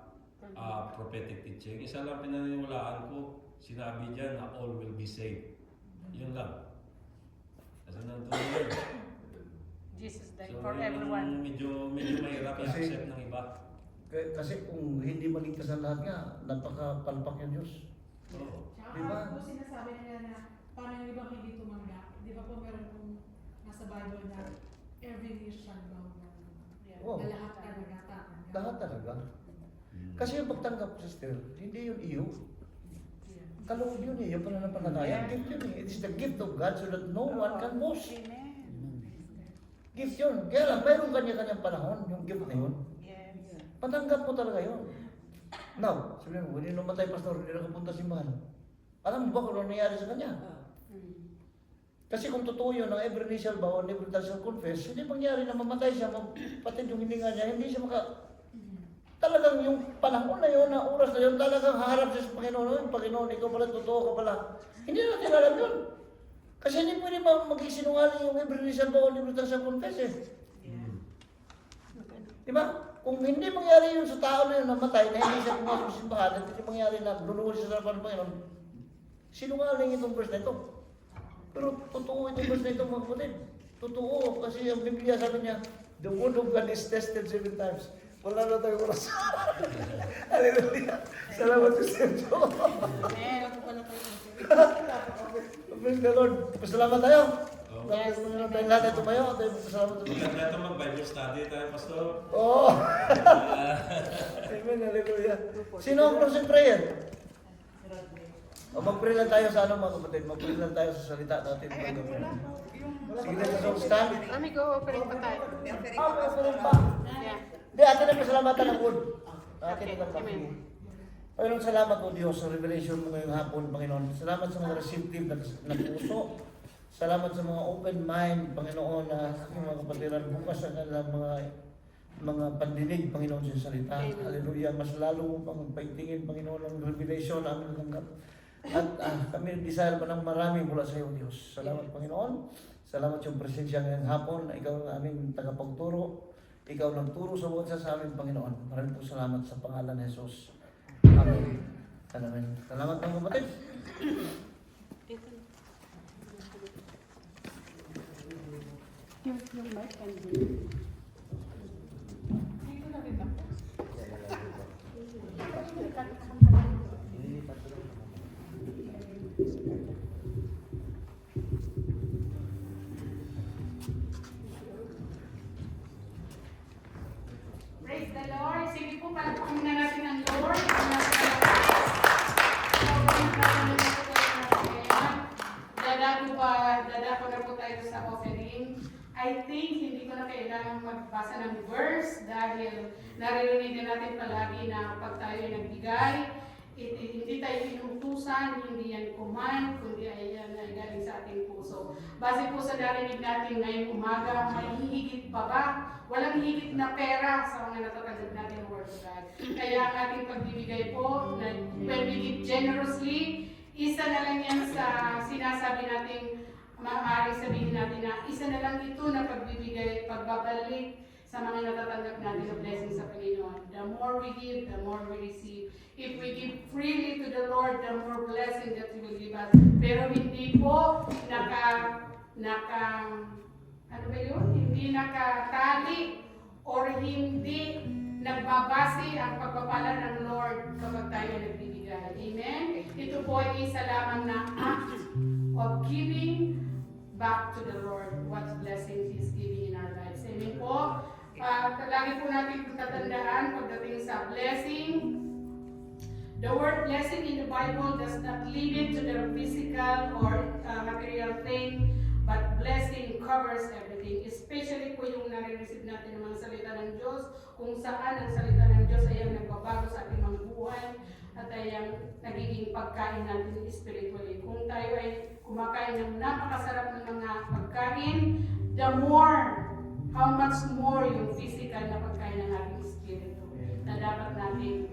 prophetic teaching, isa lang pinaniniwalaan ko, sinabi dyan na all will be saved. Yun lang. Kasi nandun yun. Jesus died So, for everyone. medyo mahirap Kasi- i-accept ng iba. Kasi kung hindi maligtas ang lahat nga, napakapalpak yung Diyos. Oo. Diba? Ako sinasabi nila na parang yung ibang hindi tumanggap. Di ba po meron pong nasa Bible na every knee shall bow Oo. na lahat talaga tatanggap. Lahat talaga. Kasi yung pagtanggap, sister, hindi yun iyo. Kaloob yun eh, yung pananampalataya. Gift yun eh. It is the gift of God so that no one can boast. Amen. Gift yun. Kaya lang, mayroong kanya-kanyang panahon, yung gift na yun. Yes. Patanggap mo talaga yun. Now, sabi mo, hindi namatay pastor, hindi nakapunta simbahan. Alam mo ba kung ano nangyari sa kanya? Kasi kung totoo yun, ang every knee shall bow and every tongue shall confess, hindi mangyari na mamatay siya, patid yung hininga niya, hindi siya talagang yung panahon na yun, na oras na yun, talagang haharap siya sa Panginoon. Yung Panginoon, ikaw pala, totoo ka pala. Hindi natin alam yun. Kasi hindi pwede maging sinungaling yung every knee shall bow and every tongue shall confess eh. Diba? Kung hindi mangyari yun sa tao na yun namatay, na hindi siya pumasok sa simbahan, at hindi mangyari na luluhod siya sa harapan ng Panginoon, sinungaling itong verse na ito. Pero totoo itong verse na ito, mga kapatid. Totoo, kasi ang Biblia sabi niya, the word of God is tested 7 times. Wala na tayo oras. Hallelujah. Salamat sa Sergio. Amen. Praise the Lord. Pasalamat tayo. Yes. Salamat tayo lahat. Ito tayo. Pasalamat tayo. Maganda ito mag-Bible study tayo, Pastor. Oo. Amen. Hallelujah. Sino ang closing prayer? O mag-pray lang tayo sa ano mga kapatid. Mag-pray lang tayo sa salita natin. Ay, ano wala po. Sige na sa stand. Kami go operate pa tayo. Operate pa. Yeah. Di, atin na pasalamatan ng word. Atin Okay, na lang. amen. Panginoon, salamat o Diyos sa revelation mo ngayong hapon, Panginoon. Salamat sa mga receptive na puso. Salamat sa mga open mind, Panginoon, na aking mga kapatiran. Bukas ang kanilang mga pandinig, Panginoon, sa salita. Hallelujah. Mas lalo mo pang paigtingin, Panginoon, ang revelation na aming natanggap. At kami desire pa ng marami mula sa iyo, Diyos. Salamat, Panginoon. Salamat yung presensya ngayong hapon na ikaw ang aming tagapagturo. Ikaw ang turo sa buwan sa amin, Panginoon. Maraming po salamat sa pangalan ni Jesus. Amen. Amen. Salamat mga kapatid. Yung mic and dito na rin ako. Praise the Lord. Sige po, palakpakan muna natin ang Lord. Dadako na po tayo sa offering. I think hindi ko na kailangan magbasa ng verse dahil naririnig na natin palagi na pag tayo ay nagbigay, hindi tayo pinutusan, hindi yan command, kundi ay yan ay galing sa ating puso. Base po sa narinig natin ngayong umaga, may hihigit pa ba? Walang higit na pera sa mga natatanggap natin ng Word of God. Kaya ang ating pagbibigay po, na when we give generously, isa na lang yan sa sinasabi nating maaaring sabihin natin na isa na lang ito na pagbibigay, pagbabalik sa mga natatanggap natin na blessing sa Panginoon. The more we give, the more we receive. If we give freely to the Lord, the more blessing that He will give us. Pero hindi po hindi nakatali or hindi nagbabase ang pagpapala ng Lord kapag tayo nagbibigay. Amen? Ito po ay isa lamang na act of giving back to the Lord what blessings He's giving in our lives. Amen po? Lagi po natin tatandaan pagdating sa blessing. The word blessing in the Bible does not limit to the physical or material thing, but blessing covers everything. Especially po yung nare-receive natin ng mga salita ng Diyos, kung saan ang salita ng Diyos ay ang nagbabago sa ating mga buhay at ay ang nagiging pagkain natin spiritually. Kung tayo ay kumakain ng napakasarap ng mga pagkain, the more, how much more yung physical na pagkain ng ating spirito na dapat natin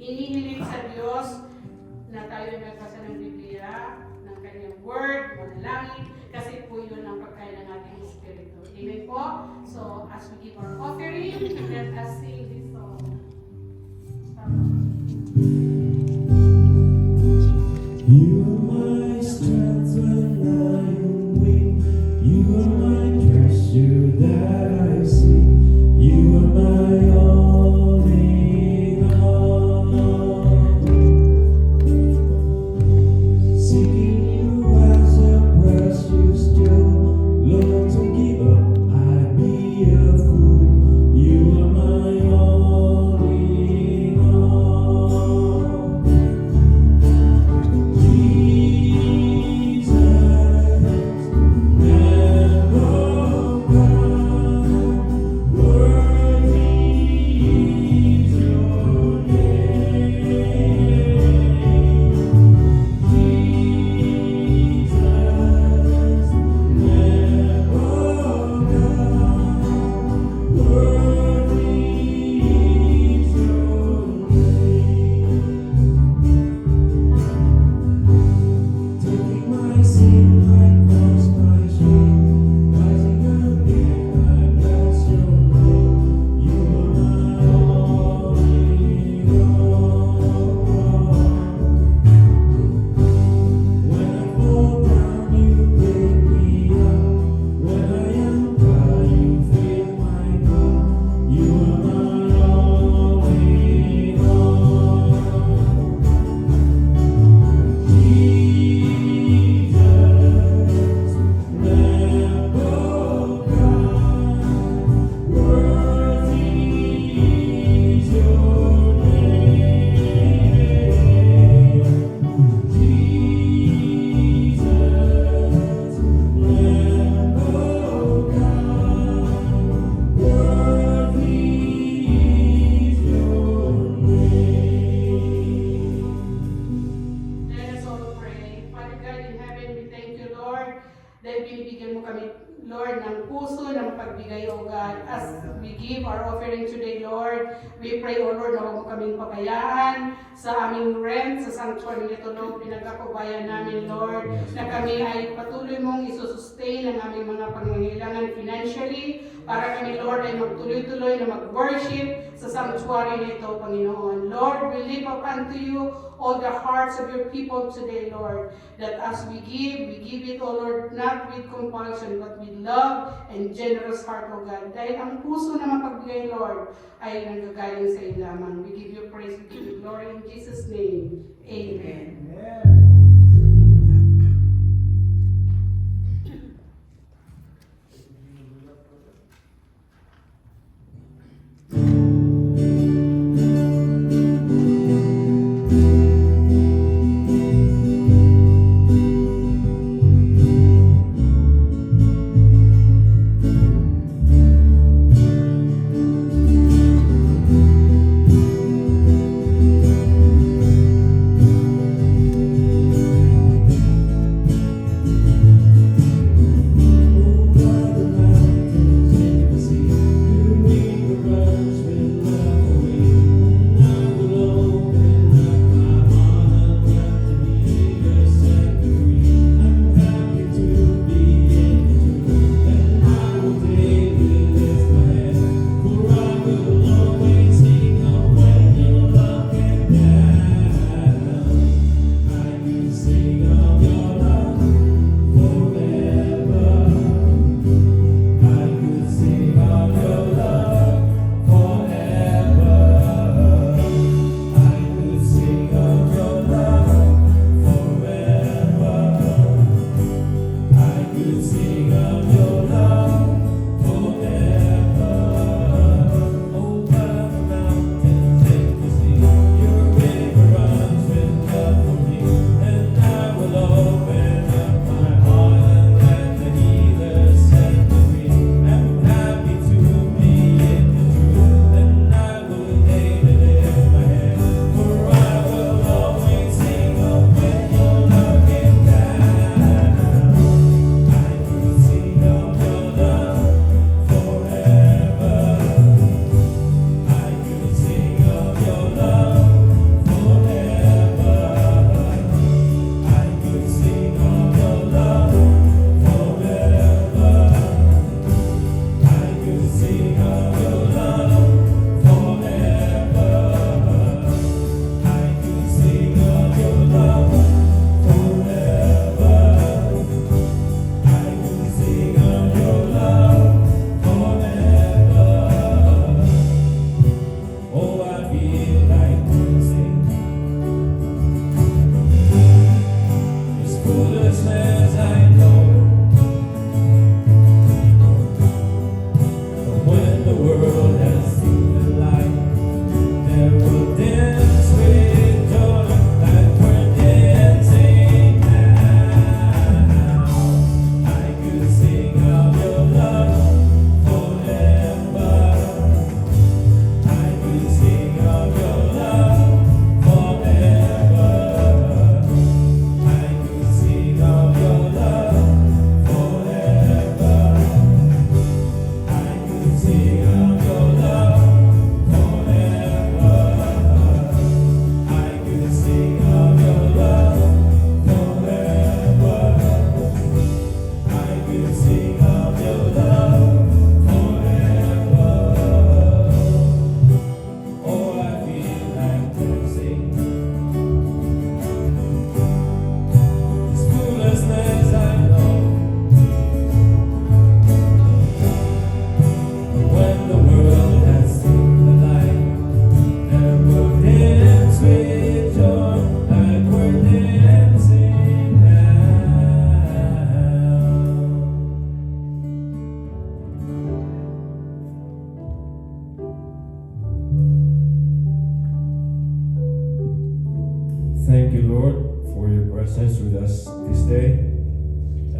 hinihiling sa Diyos na tayo magbasa ng Biblia, ng Kanyang Word, manalangin, kasi po yun ang pagkain ng ating Espiritu. Amen po? So, as we give our offering, let us sing this song. You are my strength when I am weak. You are my treasure that I see. You are my all in all. Seeking you as a precious jewel, Lord, to give up, I'd be a fool. You are my all in all. Jesus, Lamb of God, worthy is your name. Jesus, Lamb of God, worthy is your name. Taking my sin, my cross, my shame, rising again, I bless your name. You are my all in all. When I fall down, you pick me up. When I am tired, you fill my cup. You are my all in all. Jesus, Lamb of God, worthy is your name. Jesus, Lamb of God, worthy is your name. Let us all pray. Father God in heaven, we thank you, Lord, dahil binibigyan mo kami, Lord, ng puso ng pagbigay, O God. As we give our offering today, Lord, we pray, O Lord, na huwag mo kaming pabayaan sa aming rent, sa sanctuary nito, Lord, pinagkakubayan namin, Lord, na kami ay patuloy mong isusustain ang aming mga pangangailangan financially, para kami, Lord, ay magtuloy-tuloy na mag-worship sa sanctuary nito, Panginoon. Lord, we lift up unto you all the hearts of your people today, Lord, that as we give it, O Lord, not with compulsion, but with love and generous heart, O God. Dahil ang puso na mapagbigay, Lord, ay nanggagaling sa iyo lamang. We give you praise, we give you glory in Jesus' name. Amen.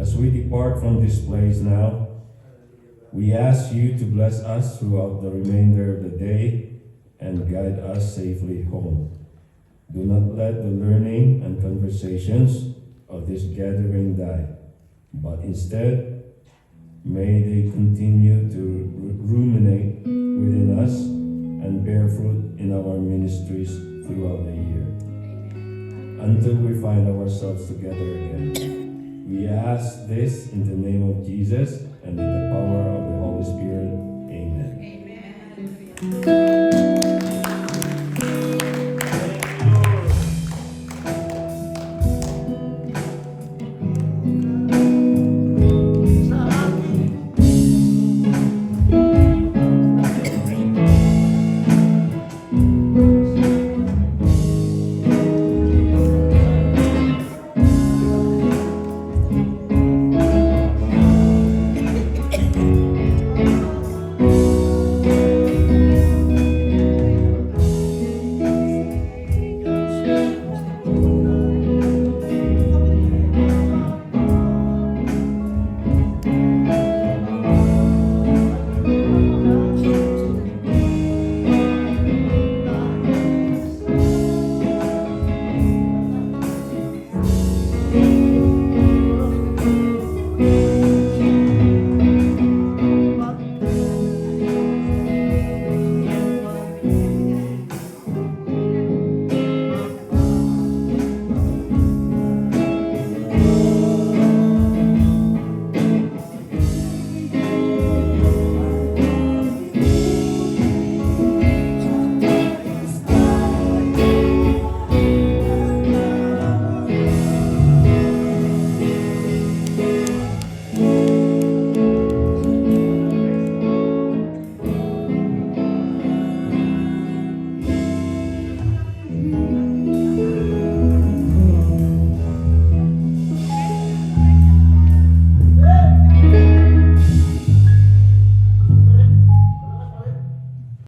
as we depart from this place now, we ask you to bless us throughout the remainder of the day and guide us safely home. Do not let the learning and conversations of this gathering die, but instead, may they continue to ruminate within us and bear fruit in our ministries throughout the year. Until we find ourselves together again. We ask this in the name of Jesus and in the power of the Holy Spirit. Amen. Amen.